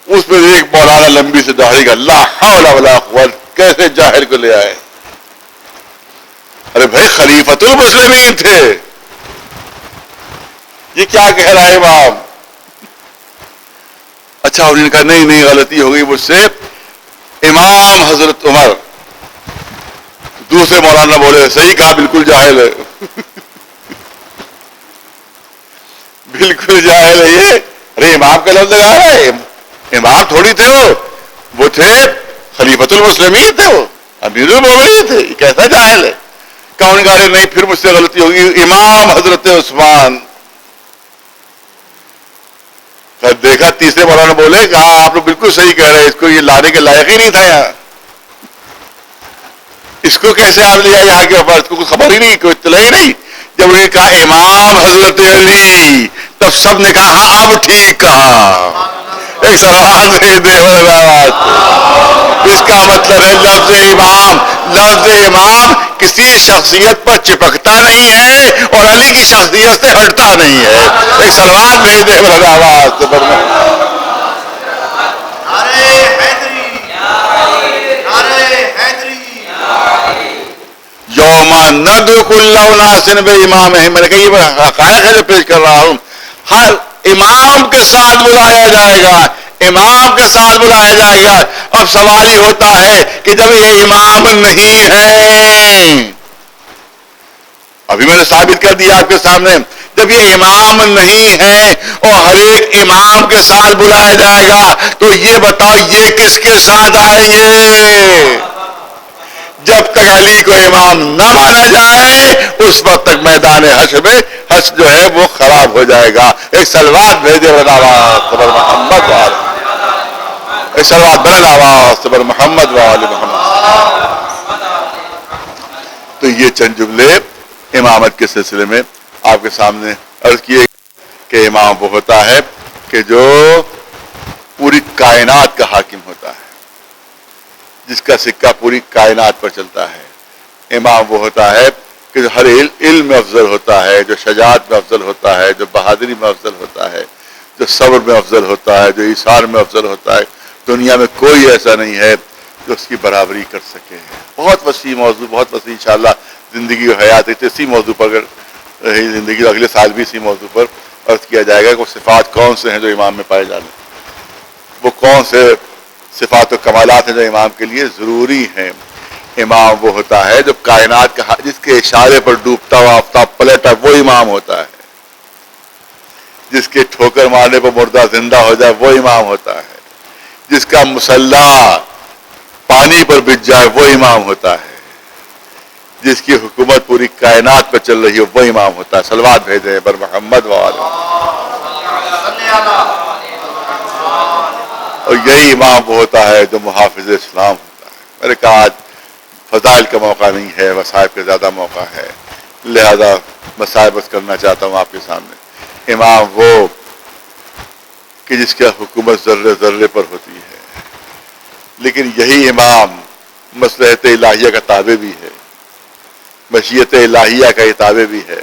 اس میں ایک مولانا لمبی سے داڑھی کا لا حول ولا قوت، کیسے جاہل کو لے آئے. ارے بھائی خلیفۃ المسلمین تھے، یہ کیا کہہ رہا ہے امام؟ اچھا انہوں نے کہا نہیں غلطی ہو گئی مجھ سے، امام حضرت عمر. دوسرے مولانا بولے صحیح کہا، بالکل جاہل ہے. بالکل جاہل ہے یہ. ارے امام کا لفظ لگا رہا ہے، امام تھوڑی تھے وہ تھے خلیفۃ المسلمین تھے، وہ امیر المومنین تھے. یہ کیسا جاہل ہے؟ کہا نہیں پھر مجھ سے غلطی ہوگی، امام حضرت عثمان. دیکھا تیسرے مولانا بولے کہا آپ لوگ بالکل صحیح کہہ رہے ہیں، اس کو یہ لانے کے لائق ہی نہیں تھا یہاں. اس کو کیسے آپ لیا یہاں کے اوپر؟ اس کو کوئی خبر ہی نہیں، کوئی اطلاع ہی نہیں. جب انہوں نے کہا امام حضرت علی تب سب نے کہا ہاں اب ٹھیک کہا. ایک سلوات بھیج دے بات. اس کا مطلب ہے لفظ امام کسی شخصیت پر چپکتا نہیں ہے اور علی کی شخصیت سے ہٹتا نہیں ہے. ایک سلوات بھیج دے آواز سے یوم ندعو کل اناس بامامہم. میں نے کہا یہ حقائق ہے جو پیش کر رہا ہوں. ہر امام کے ساتھ بلایا جائے گا، امام کے ساتھ بلایا جائے گا. اب سوال ہی ہوتا ہے کہ جب یہ امام نہیں ہے ابھی میں نے ثابت کر دیا آپ کے سامنے، جب یہ امام نہیں ہے اور ہر ایک امام کے ساتھ بلایا جائے گا تو یہ بتاؤ یہ کس کے ساتھ آئیں گے؟ جب تک علی کو امام نہ مانا جائے اس وقت تک میدان حشر میں حشر جو ہے وہ خراب ہو جائے گا. ایک سلوات بھیجے صبر محمد وال، ایک سلوات بلند آواز صبر محمد وال محمد. تو یہ چند جملے امامت کے سلسلے میں آپ کے سامنے عرض کیے کہ امام وہ ہوتا ہے کہ جو پوری کائنات کا حاکم ہوتا ہے، جس کا سکہ پوری کائنات پر چلتا ہے. امام وہ ہوتا ہے کہ جو ہر علم میں افضل ہوتا ہے، جو شجاعت میں افضل ہوتا ہے، جو بہادری میں افضل ہوتا ہے، جو صبر میں افضل ہوتا ہے، جو ایثار میں افضل ہوتا ہے. دنیا میں کوئی ایسا نہیں ہے جو اس کی برابری کر سکے. بہت وسیع موضوع، بہت وسیع. انشاءاللہ زندگی و حیات اسی موضوع پر اگر رہی زندگی تو اگلے سال بھی اسی موضوع پر عرض کیا جائے گا کہ وہ صفات کون سے ہیں جو امام میں پائے جانے، وہ کون سے صفات و کمالات ہیں جو امام کے لیے ضروری ہیں. امام وہ ہوتا ہے جو کائنات کا، جس کے اشارے پر ڈوبتا ہوا آفتاب پلٹا وہ امام ہوتا ہے. جس کے ٹھوکر مارنے پر مردہ زندہ ہو جائے وہ امام ہوتا ہے. جس کا مسلح پانی پر بچ جائے وہ امام ہوتا ہے. جس کی حکومت پوری کائنات پر چل رہی ہے وہ امام ہوتا ہے. صلوات بھیجے بر محمد وآلہ. اور یہی امام وہ ہوتا ہے جو محافظ اسلام ہوتا ہے. میرے کہا آج فضائل کا موقع نہیں ہے، مصائب کا زیادہ موقع ہے، لہذا مصائب بس کرنا چاہتا ہوں آپ کے سامنے. امام وہ کہ جس کی حکومت ذرے ذرے پر ہوتی ہے، لیکن یہی امام مصلحت الہیہ کا تابع بھی ہے، مشیت الہیہ کا یہ تابع بھی ہے.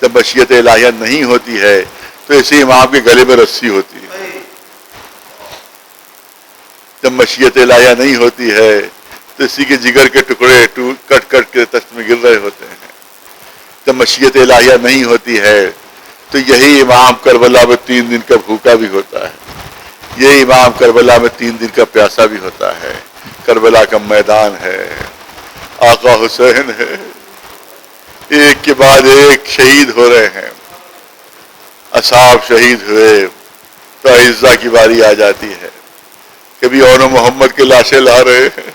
جب مشیت الہیہ نہیں ہوتی ہے تو اسی امام کے گلے میں رسی ہوتی ہے. جب مشیت الہیہ نہیں ہوتی ہے تو اسی کے جگر کے ٹکڑے کٹ کٹ کے تخت میں گر رہے ہوتے ہیں. جب مشیت الہیہ نہیں ہوتی ہے تو یہی امام کربلا میں 3 دن کا بھوکا بھی ہوتا ہے. یہی امام کربلا میں 3 دن کا پیاسا بھی ہوتا ہے. کربلا کا میدان ہے، آقا حسین ہے، ایک کے بعد ایک شہید ہو رہے ہیں. اصحاب شہید ہوئے تو اعزا کی باری آ جاتی ہے. کبھی اون محمد کے لاشیں لا رہے ہیں،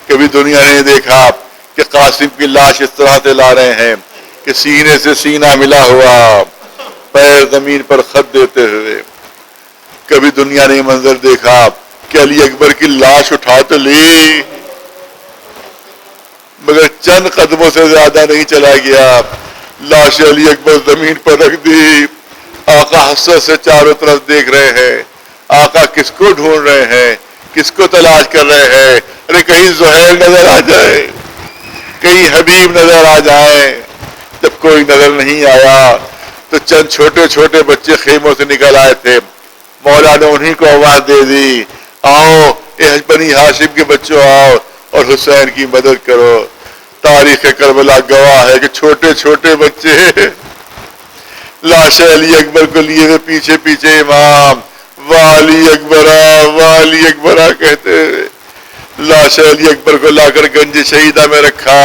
کبھی دنیا نے دیکھا کہ قاسم کی لاش اس طرح سے لا رہے ہیں کہ سینے سے سینہ ملا ہوا، پیر زمین پر خط دیتے ہوئے. کبھی دنیا نے منظر دیکھا کہ علی اکبر کی لاش اٹھا تو لی مگر چند قدموں سے زیادہ نہیں چلا گیا، لاش علی اکبر زمین پر رکھ دی. آقا حسرت سے چاروں طرف دیکھ رہے ہیں. آقا کس کو ڈھونڈ رہے ہیں، کس کو تلاش کر رہے ہیں؟ ارے کہیں زہیر نظر آ جائے، کہیں حبیب نظر آ جائے. جب کوئی نظر نہیں آیا تو چند چھوٹے چھوٹے بچے خیموں سے نکل آئے تھے. مولا نے انہی کو آواز دے دی، آؤ بنی ہاشم کے بچوں آؤ اور حسین کی مدد کرو. تاریخ کربلا گواہ ہے کہ چھوٹے چھوٹے بچے لاش علی اکبر کو لیے ہوئے پیچھے پیچھے امام والی اکبرا والی اکبرا کہتے لاش علی اکبر کو لا کر گنج شہیدہ میں رکھا.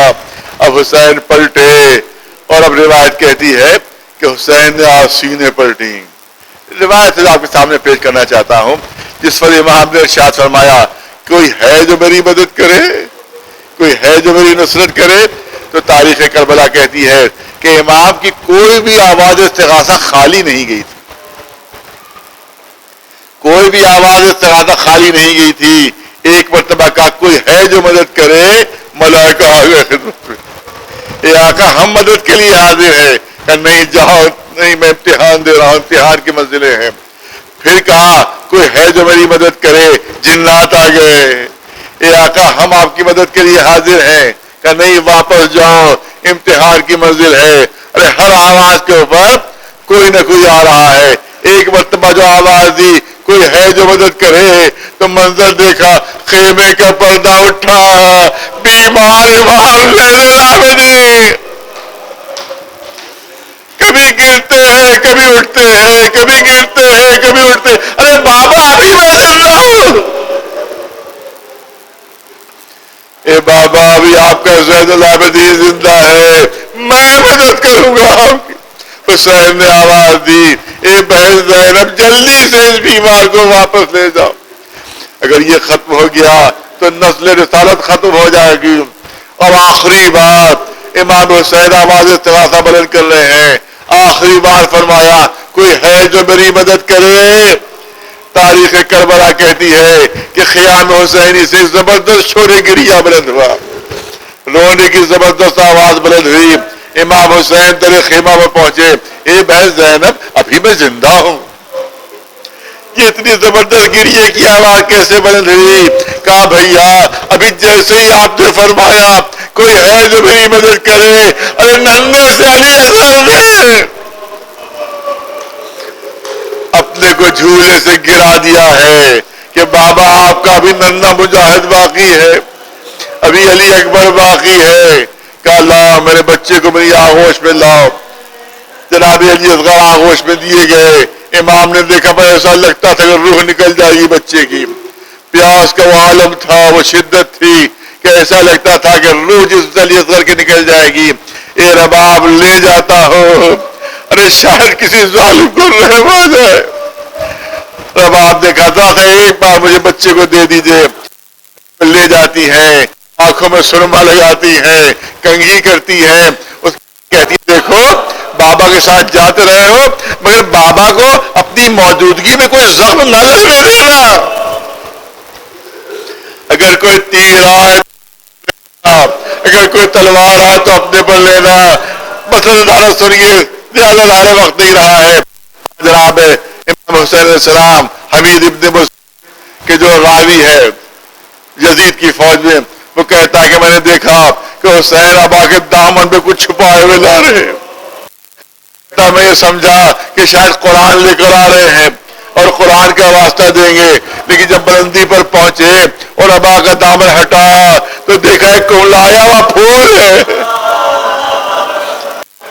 اب حسین پلٹے اور اب روایت کہتی ہے کہ حسین نے آسینے پلٹی. روایت سے آپ کے سامنے پیش کرنا چاہتا ہوں جس پر امام نے ارشاد فرمایا کوئی ہے جو میری مدد کرے، کوئی ہے جو میری نصرت کرے. تو تاریخ کربلا کہتی ہے کہ امام کی کوئی بھی آواز استغاثہ خالی نہیں گئی تھی، کوئی بھی آواز استغاثہ خالی نہیں گئی تھی. ایک مرتبہ کہا کوئی ہے جو مدد کرے، ملائکہ آ گئے خدمت میں. اے آقا ہم مدد کے لیے حاضر ہیں. کہ نہیں جاؤ، نہیں میں امتحان دے رہا ہوں، امتحان کی منزلیں ہیں. پھر کہا کوئی ہے جو میری مدد کرے، جنات آ گئے. اے آقا ہم آپ کی مدد کے لیے حاضر ہیں. کہ نہیں واپس جاؤ، امتحان کی منزل ہے. ارے ہر آواز کے اوپر کوئی نہ کوئی آ رہا ہے. ایک مرتبہ جو آواز دی کوئی ہے جو مدد کرے تو منظر دیکھا خیمے کا پردہ اٹھا، بیمار امام زین کبھی گرتے ہیں کبھی اٹھتے ہیں، کبھی گرتے ہیں کبھی اٹھتے ہیں. ارے بابا ابھی میں زندہ ہوں. اے بابا ابھی آپ کا زین العابدین زندہ ہے. کروں گا آپ کی۔ حسین نے آواز دی، اے بہن زینب جلدی سے اس بیمار کو واپس لے جاؤ، اگر یہ ختم ہو گیا تو نسل رسالت ختم ہو جائے گی۔ اور آخری بات، امام حسین آواز استغاثہ بلند کر رہے ہیں، آخری بار فرمایا کوئی ہے جو میری مدد کرے؟ تاریخ کربلا کہتی ہے کہ خیام حسینی سے زبردست شور گریہ بلند ہوا، رونے کی زبردست آواز بلند ہوئی۔ امام حسین در خیمہ میں پہنچے، اے بہن زینب ابھی میں زندہ ہوں۔ یہ اتنی زبردست گریے کی آواز کیسے بلند ہوئی؟ کہا بھیا ابھی جیسے ہی آپ نے فرمایا کوئی ہے جو میری مدد کرے، ارے ننھے سے علی اصغر نے اپنے کو جھولے سے گرا دیا ہے کہ بابا آپ کا ابھی ننھا مجاہد باقی ہے، ابھی علی اکبر باقی ہے۔ کہا لاؤ میرے بچے کو میری آغوش میں لاؤ۔ جناب علی اصغر آغوش میں دیے گئے۔ امام نے دیکھا پر ایسا لگتا تھا کہ روح نکل جائے گی بچے کی، پیاس کا وہ عالم تھا، وہ شدت تھی کہ ایسا لگتا تھا کہ روح جس علی اصغر کی نکل جائے گی۔ اے رباب لے جاتا ہو، ارے شاید کسی ظالم کو رحم آ جائے۔ رباب نے کہا تھا ایک بار مجھے بچے کو دے دیجئے۔ لے جاتی ہیں، آنکھوں میں سرما لگاتی ہیں، کنگھی کرتی ہیں، اس کہتی ہے دیکھو بابا کے ساتھ جاتے رہے ہو مگر بابا کو اپنی موجودگی میں کوئی زخم نہ لگنے دینا، اگر کوئی تیر آئے اگر کوئی تلوار آئے تو اپنے پر لینا۔ مسئلہ دارہ سنیے، زیادہ دارہ وقت نہیں رہا ہے۔ جناب امام حسین علیہ السلام حمید ابن مسلم کے جو راوی ہے یزید کی فوج میں، وہ کہتا ہے کہ میں نے دیکھا کہ حسین ابا کے دامن پہ کچھ چھپائے ہوئے لا رہے ہیں۔ میں یہ سمجھا کہ شاید قرآن لے کر آ رہے ہیں اور قرآن کا واسطہ دیں گے، لیکن جب بلندی پر پہنچے اور ابا کا دامن ہٹایا تو دیکھا ایک کملایا ہوا پھول ہے،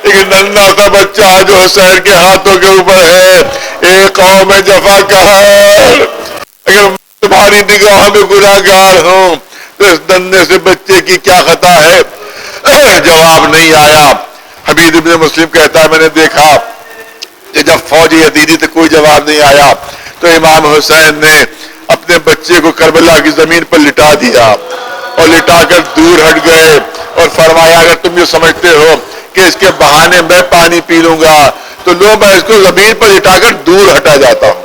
ایک ننھا سا بچہ جو حسین کے ہاتھوں کے اوپر ہے۔ اے قوم جفا کار، اگر تمہاری نگاہ میں گناہگار ہوں تو اس ننھے سے بچے کی کیا خطا ہے؟ جواب نہیں آیا۔ حمید ابن مسلم کہتا ہے میں نے دیکھا کہ جب فوج یزیدی تک کوئی جواب نہیں آیا تو امام حسین نے اپنے بچے کو کربلا کی زمین پر لٹا دیا اور لٹا کر دور ہٹ گئے اور فرمایا اگر تم یہ سمجھتے ہو کہ اس کے بہانے میں پانی پی لوں گا تو لو میں اس کو زمین پر لٹا کر دور ہٹا جاتا ہوں،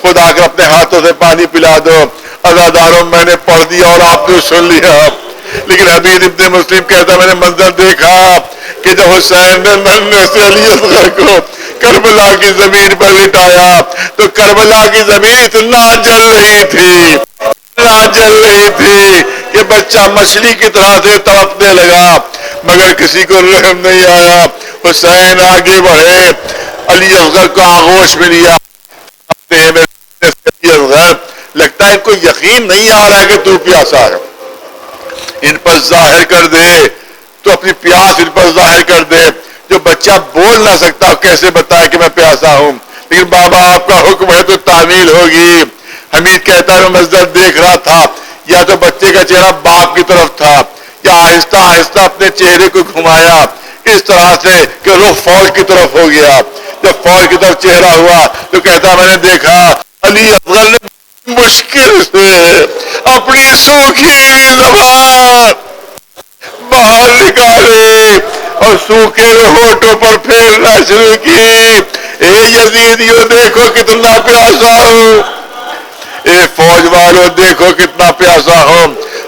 خدا کر اپنے ہاتھوں سے پانی پلا دو۔ عزاداروں میں نے پڑھ دیا اور آپ نے سن لیا، لیکن حمید ابن مسلم کہتا میں نے منظر دیکھا کہ جب حسین نے ننھے سے علی اصغر کو کربلا کی زمین پر لٹایا تو کربلا کی زمین اتنا جل رہی تھی کہ بچہ مچھلی کی طرح سے تڑپنے لگا مگر کسی کو رحم نہیں آیا۔ حسین آگے بڑھے، علی اصغر کو آغوش میں لیا۔ لگتا ہے کوئی یقین نہیں آ رہا کہ تو پیاسا ہے، ان پر ظاہر کر دے تو اپنی پیاس ان پر ظاہر کر دے۔ جو بچہ بول نہ سکتا کیسے بتائے کہ میں پیاسا ہوں، لیکن بابا آپ کا حکم ہے تو تعمیل ہوگی۔ حمید کہتا ہے میں منظر دیکھ رہا تھا، یا تو بچے کا چہرہ باپ کی طرف تھا یا آہستہ آہستہ اپنے چہرے کو گھمایا اس طرح سے کہ رخ فوج کی طرف ہو گیا۔ جب فوج کی طرف چہرہ ہوا تو کہتا میں نے دیکھا علی اصغر نے مشکل سے اپنی سوکھی زبان باہر نکالی اور سوکھے ہونٹوں پر پھیرنا شروع کی۔ اے یزیدیوں دیکھو کتنا پیاسا ہوں، اے فوج والوں دیکھو کتنا پیاسا ہوں۔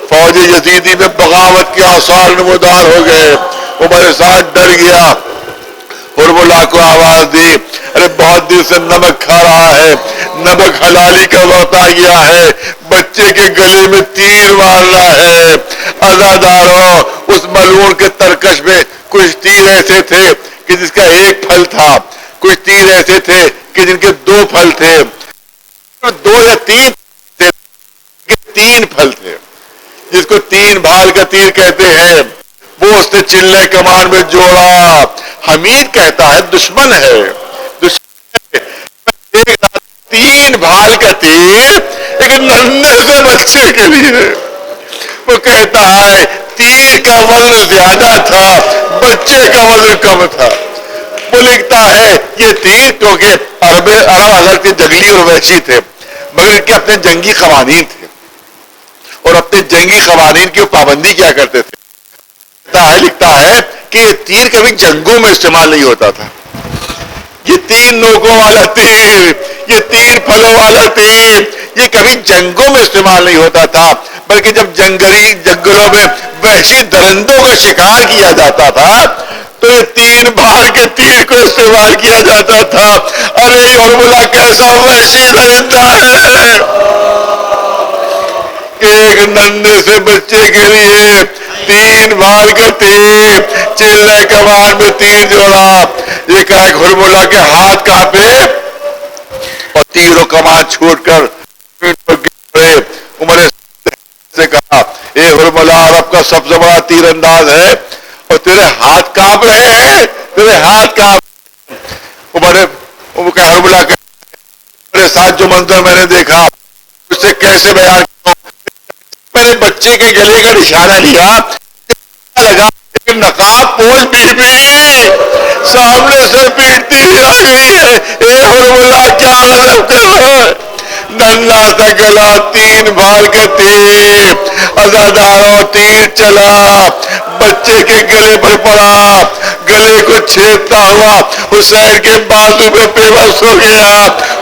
فوج یزیدی میں بغاوت کے آثار نمودار ہو گئے۔ عمر سعد ڈر گیا اور وہ کو آواز دی ارے بہت دن سے نمک کھا رہا ہے، نمک حلالی کا وقت آ گیا ہے، بچے کے گلے میں تیر مارنا ہے۔ عزاداروں اس ملعون کے ترکش میں کچھ تیر ایسے تھے کہ جس کا ایک پھل تھا، کچھ تیر ایسے تھے کہ جن کے دو پھل تھے، دو یا تین پھل تھے، جس کو تین بھال کا تیر کہتے ہیں۔ وہ اس نے چلے کمان میں جوڑا۔ حمید کہتا ہے دشمن ہے، تین بھال کا تیر ایک ننھے سے بچے کے لیے۔ وہ کہتا ہے تیر کا وزن زیادہ تھا، بچے کا وزن کم تھا۔ لکھتا ہے یہ تین، کیونکہ عرب حضرت جنگلی اور وحشی تھے، مگر ان کے اپنے جنگی قوانین تھے، اور اپنے جنگی قوانین کی پابندی کیا کرتے تھے۔ لکھتا ہے کہ یہ تیر کبھی جنگوں میں استعمال نہیں ہوتا تھا، یہ تین نوکوں والا تیر، یہ تین پھلوں والا تیر، یہ کبھی جنگوں میں استعمال نہیں ہوتا تھا، بلکہ جب جنگلوں میں وحشی درندوں کا شکار کیا جاتا تھا تو یہ تین بھار کے تیر کو استعمال کیا جاتا تھا۔ ارے حرملہ کیسا وحشی درندہ ہے، ایک ننھے سے بچے کے لیے تین بار کے تیر، چلے کمان میں تیر جوڑا۔ یہ کہا کہ حرملہ کے ہاتھ کانپے اور تیر و کمان چھوٹ کر عمر سے کہا اے حرملہ عرب کا سب سے بڑا تیر انداز ہے اور تیرے ہاتھ کانپ رہے ہیں، تیرے ہاتھ کانپ۔ حرملہ کے میرے ساتھ جو منظر میں نے دیکھا اس سے کیسے بیان کروں، میں نے بچے کے گلے کا نشانہ لیا، لگا کہ نقاب پوش بی بی سامنے سے پیٹتی ہوئی آ گئی ہے۔ اے حرملہ کیا غضب کر رہا ہے، ننھا سا گلا، تین بھار کے تیر، عزاداروں تیر چلا، بچے کے گلے پر پڑا، گلے کو چھیدتا ہوا حسین کے بازو میں بے بس ہو گیا۔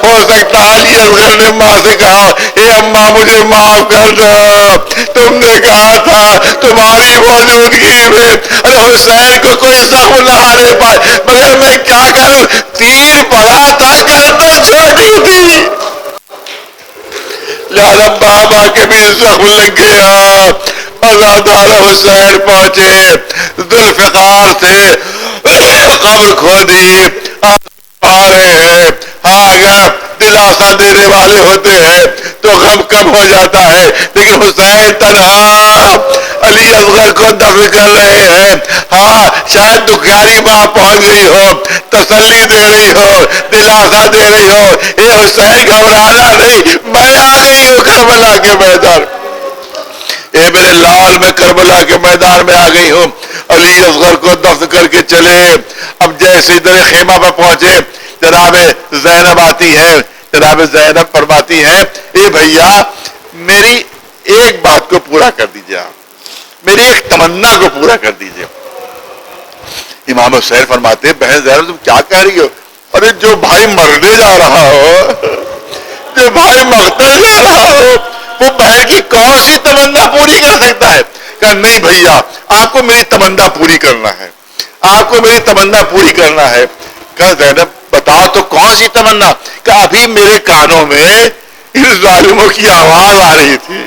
ہو سکتا ہے علی اصغر نے ماں سے کہا اے اماں مجھے معاف کر دو، تم نے کہا تھا تمہاری موجودگی میں ارے حسین کو کوئی زخم نہ آنے پائے، مگر میں کیا کروں، تیر بڑا تھا گردن چھوٹی تھی، لہذا بابا کے بھی زخم لگ گیا۔ عزادار حسین پہنچے، ذوالفقار سے قبر کھودی، آ رہے ہیں۔ ہاں اگر دلاسا دینے والے ہوتے ہیں تو غم کم ہو جاتا ہے، لیکن حسین تنہا علی اصغر کو دفن کر رہے ہیں۔ ہاں شاید دکھیاری ماں پہنچ گئی ہو، تسلی دے رہی ہو، دلاسا دے رہی ہو، اے حسین گھبرانا نہیں، میں آ گئی ہوں کربلا کے میدان، اے میرے لال میں کربلا کے میدان میں آ گئی ہوں۔ علی اصغر کو دفن کر کے چلے۔ اب جیسے در خیمہ پہ پہنچے، جناب زینب آتی ہے، جناب زینب فرماتی ہیں اے بھیا میری ایک بات کو پورا کر دیجیے، آپ میری ایک تمنا کو پورا کر دیجیے۔ امام حسین فرماتے ہیں بہن زینب تم کیا کہہ رہی ہو؟ ارے جو بھائی مرنے جا رہا ہو، جو بھائی مقتل جا رہا ہو، وہ بہن کی کون سی تمنا پوری کر سکتا ہے؟ کہا نہیں بھیا آپ کو میری تمنا پوری کرنا ہے، آپ کو میری تمنا پوری کرنا ہے۔ کہا زینب بتاؤ تو کون سی تمنا؟ کہ ابھی میرے کانوں میں ان ظالموں کی آواز آ رہی تھی،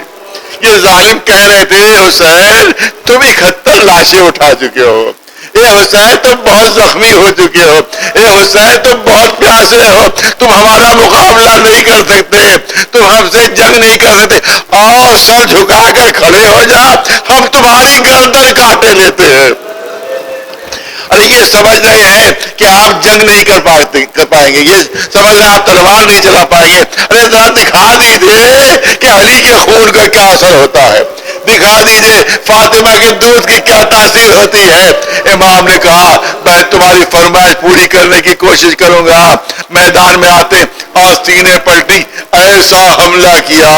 یہ ظالم کہہ رہے تھے حسین تم 71 لاشیں اٹھا چکے ہو، اے حسین تم بہت زخمی ہو چکے ہو، اے حسین تم بہت پیاسے ہو، تم ہمارا مقابلہ نہیں کر سکتے، تم ہم سے جنگ نہیں کر سکتے، اور سر جھکا کر کھڑے ہو جا، ہم تمہاری گردن کاٹے لیتے ہیں۔ ارے یہ سمجھ رہے ہیں کہ آپ جنگ نہیں کر پائیں گے، یہ سمجھ رہے ہیں آپ تلوار نہیں چلا پائیں گے، ارے ذرا دکھا دیجئے کہ علی کے خون کا کیا اثر ہوتا ہے، دکھا دیجئے فاطمہ کے دودھ کی کیا تاثیر ہوتی ہے۔ امام نے کہا میں تمہاری فرمائش پوری کرنے کی کوشش کروں گا۔ میدان میں آتے آستینیں پلٹی، ایسا حملہ کیا،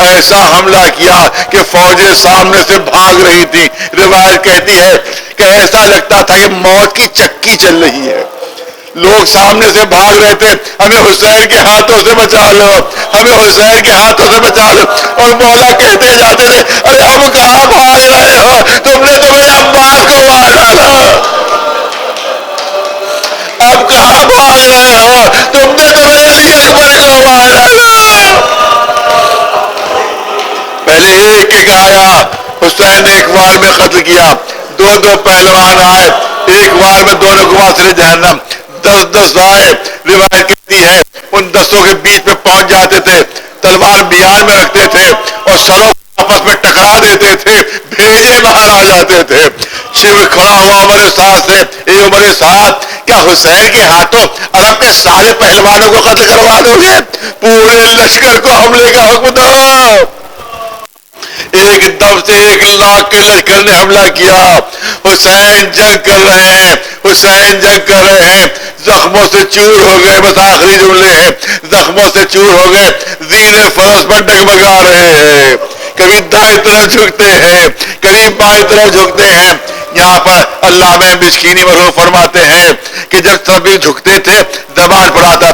ایسا حملہ کیا کہ فوجیں سامنے سے بھاگ رہی تھی۔ روایت کہتی ہے کہ ایسا لگتا تھا کہ موت کی چکی چل رہی ہے، لوگ سامنے سے بھاگ رہے تھے، ہمیں حسین کے ہاتھوں سے بچا لو، ہمیں حسین کے ہاتھوں سے بچا لو، اور مولا کہتے جاتے تھے ارے اب کہاں بھاگ رہے ہو، تم نے تو میرے عباس کو مار ڈالا، اب کہاں بھاگ رہے ہو، تم نے تو میرے علی اکبر کو مار ڈالا۔ پہلے ایک ایک آیا، حسین نے ایک وار میں قتل کیا، دو دو پہلوان آئے، ایک وار میں دونوں کو واسطے جہنم، 10 آئے۔ روایت کہتی ہے ان 10 کے بیچ میں پہنچ جاتے تھے، تلوار میان میں رکھتے تھے اور سروں آپس میں ٹکرا دیتے تھے، بھیجے باہر آ جاتے تھے۔ شیو کھڑا ہوا عمر سعد سے، اے عمر سعد کیا حسین کے ہاتھوں عرب کے سارے پہلوانوں کو قتل کروا دو گے؟ پورے لشکر کو حملے کا حکم دو۔ ایک دم سے 1 لاکھ کے لشکر نے حملہ کیا، حسین جنگ کر رہے ہیں، حسین جنگ کر رہے ہیں، زخموں سے چور ہو گئے، بس آخری جملے ہیں، زخموں سے چور ہو گئے، زین فرس پر ڈگمگا رہے ہیں، کبھی دائیں طرف جھکتے ہیں، کبھی بائیں طرف جھکتے ہیں۔ یہاں پر علامہ مشکینی مرحوم فرماتے ہیں کہ جب سبھی جھکتے تھے زبان پر آتا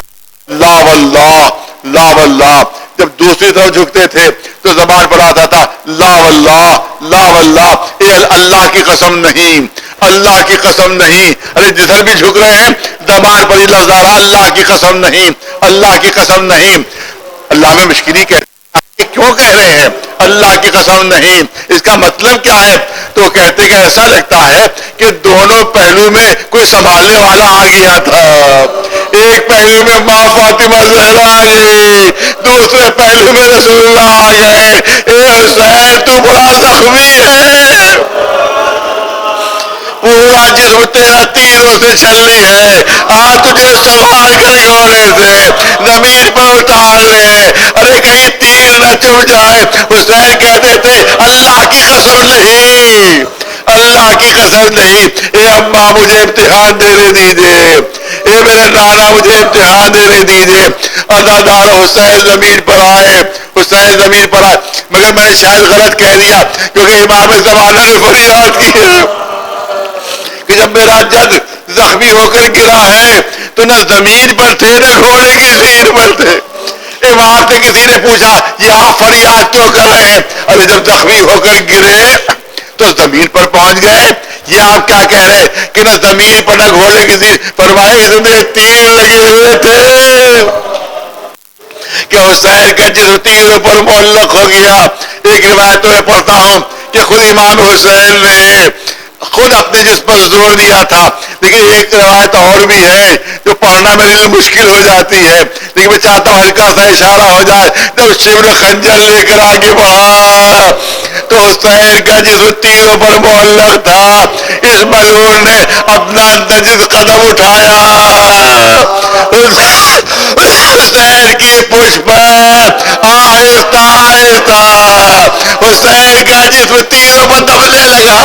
لا واللہ لا واللہ، جب دوسری طرف جھکتے تھے تو زبان پر آتا تھا لا واللہ لا واللہ، اے اللہ کی قسم نہیں، اللہ کی قسم نہیں۔ ارے جدھر بھی جھک رہے ہیں زبان پر یہ لفظ آ رہا اللہ کی قسم نہیں، اللہ کی قسم نہیں۔ علامہ مشکلی کہتے ہیں کیوں کہہ رہے ہیں اللہ کی قسم نہیں، اس کا مطلب کیا ہے؟ تو کہتے کہ ایسا لگتا ہے کہ دونوں پہلو میں کوئی سنبھالنے والا آ گیا تھا، ایک پہلو میں ماں فاطمہ زہرا آ گئی، دوسرے پہلو میں رسول اللہ آ گئے، اے حسین تو بڑا زخمی ہے، پورا جسم تیرا تیروں سے چھلنی ہے، تجھے سنبھال کر گھوڑے سے زمین پر اتار لے، ارے کہیں تیر نہ چبھ جائے۔ حسین کہتے تھے اللہ کی قسم نہیں، اللہ کی قسم نہیں، اے اماں مجھے امتحان دینے دیجئے، اے میرے نانا مجھے امتحان دینے دیجئے۔ عزادار حسین زمین پر آئے، حسین زمین پر آئے، مگر میں نے شاید غلط کہہ دیا کیونکہ امام زمانہ نے فریاد کی ہے کہ جب میرا جد زخمی ہو کر گرا ہے تو نہ زمین پر تھے نہ گھوڑے کی زین پر تھے۔ امام سے کسی نے پوچھا یہ آپ فریاد کیوں کر رہے ہیں؟ ابھی جب زخمی ہو کر گرے تو زمین پر پہنچ گئے، یہ آپ کیا کہہ رہے کہ نہ زمین پر نہ گھوڑے کی زین؟ فرمائے اس میں تیر لگے ہوئے تھے کہ حسین کا جسم تیروں پر معلق ہو گیا۔ ایک روایت میں پڑھتا ہوں کہ خود امام حسین نے خود اپنے جسم پر زور دیا تھا، لیکن ایک روایت اور بھی ہے جو پڑھنا میرے لیے مشکل ہو جاتی ہے، لیکن میں چاہتا ہوں ہلکا سا اشارہ ہو جائے۔ جب شیو خنجر لے کر آگے بڑھا تو حسین کا جسم تیروں پر معلق تھا، اس ملعون نے اپنا نجس قدم اٹھایا، حسین کی پشت پر آہستہ آہستہ حسین کا جسم تیروں پر دبنے لگا۔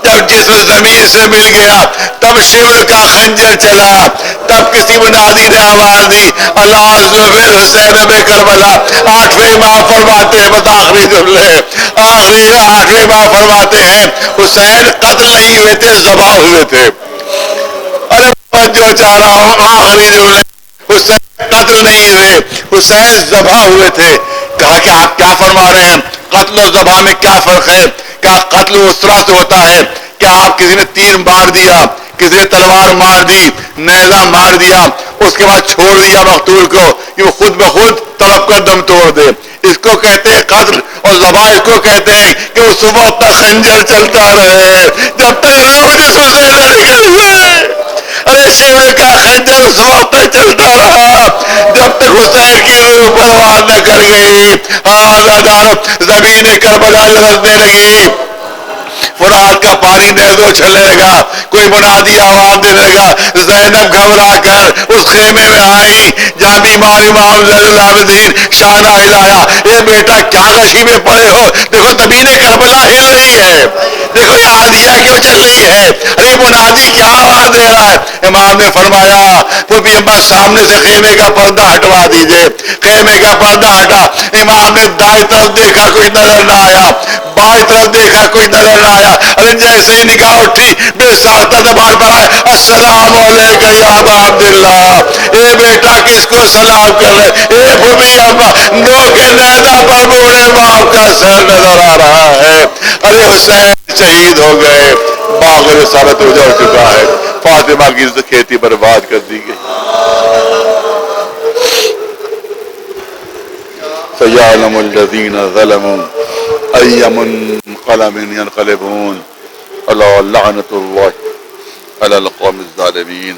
جب جسم زمین سے مل گیا تب شیور کا خنجر چلا، تب کسی منادی نے آواز دی اللہ زبیر حسین میں کربلا۔ آٹھویں امام فرماتے ہیں، بس آخری جملے، آٹھویں امام فرماتے ہیں حسین قتل نہیں ہوئے تھے، ذبح ہوئے تھے۔ ارے جو چاہ رہا ہوں آخری جملے، حسین قتل نہیں ہوئے، حسین ذبح ہوئے تھے۔ کہا کہ آپ کیا فرما رہے ہیں؟ قتل و ذبح میں کیا فرق ہے؟ کیا قتل اس طرح سے ہوتا ہے کہ آپ کسی نے تیر مار دیا، کسی نے تلوار مار دی، نیزہ مار دیا، اس کے بعد چھوڑ دیا مقتول کو کہ وہ خود بخود تڑپ کر دم توڑ دے، اس کو کہتے ہیں قتل۔ اور ذبح اس کو کہتے ہیں کہ وہ صبح تک خنجر چلتا رہے جب تک روح جسم سے نہ نکل جائے۔ ارے شیور کا خنجر اس وقت تک چلتا رہا جب تک حسین کی روح پرواز نہ کر گئی۔ زمین کربلا لرزنے لگی، فرات کا پانی نیزوں چھلنے لگا، کوئی منادی آواز دینے لگا۔ زینب گھبرا کر اس خیمے میں آئی جہاں بیمار امام زین العابدین شانہ ہلایا، اے بیٹا کیا غشی میں پڑے ہو؟ دیکھو زمین کربلا ہل رہی ہے، دیکھو یہ عادیہ کیوں چل رہی ہے، ارے منادی کیا آواز دے رہا ہے؟ امام نے فرمایا وہ بھی امام سامنے سے خیمے کا پردہ ہٹوا دیجئے۔ خیمے کا پردہ ہٹا، امام نے دائیں طرف دیکھا کوئی نظر نہ آیا، بائیں طرف دیکھا کوئی نظر نہ آیا۔ ارے جیسے ہی نگاہ اٹھی بے ساختہ زبان پر آئے السلام علیکم یا ابا عبداللہ، اے بیٹا کس کو سلام کر رہے؟ اے بھومی ابا، نو کے نیزہ پر بوڑھے باپ کا سر نظر آ رہا ہے۔ ارے حسین شہید ہو گئے، باغ رسالت اجڑ چکا ہے، فاطمہ کی کھیتی برباد کر دی گئی۔ سيعلم الذين ظلموا أي منقلب ينقلبون، ألا لعنة الله على القوم الظالمين۔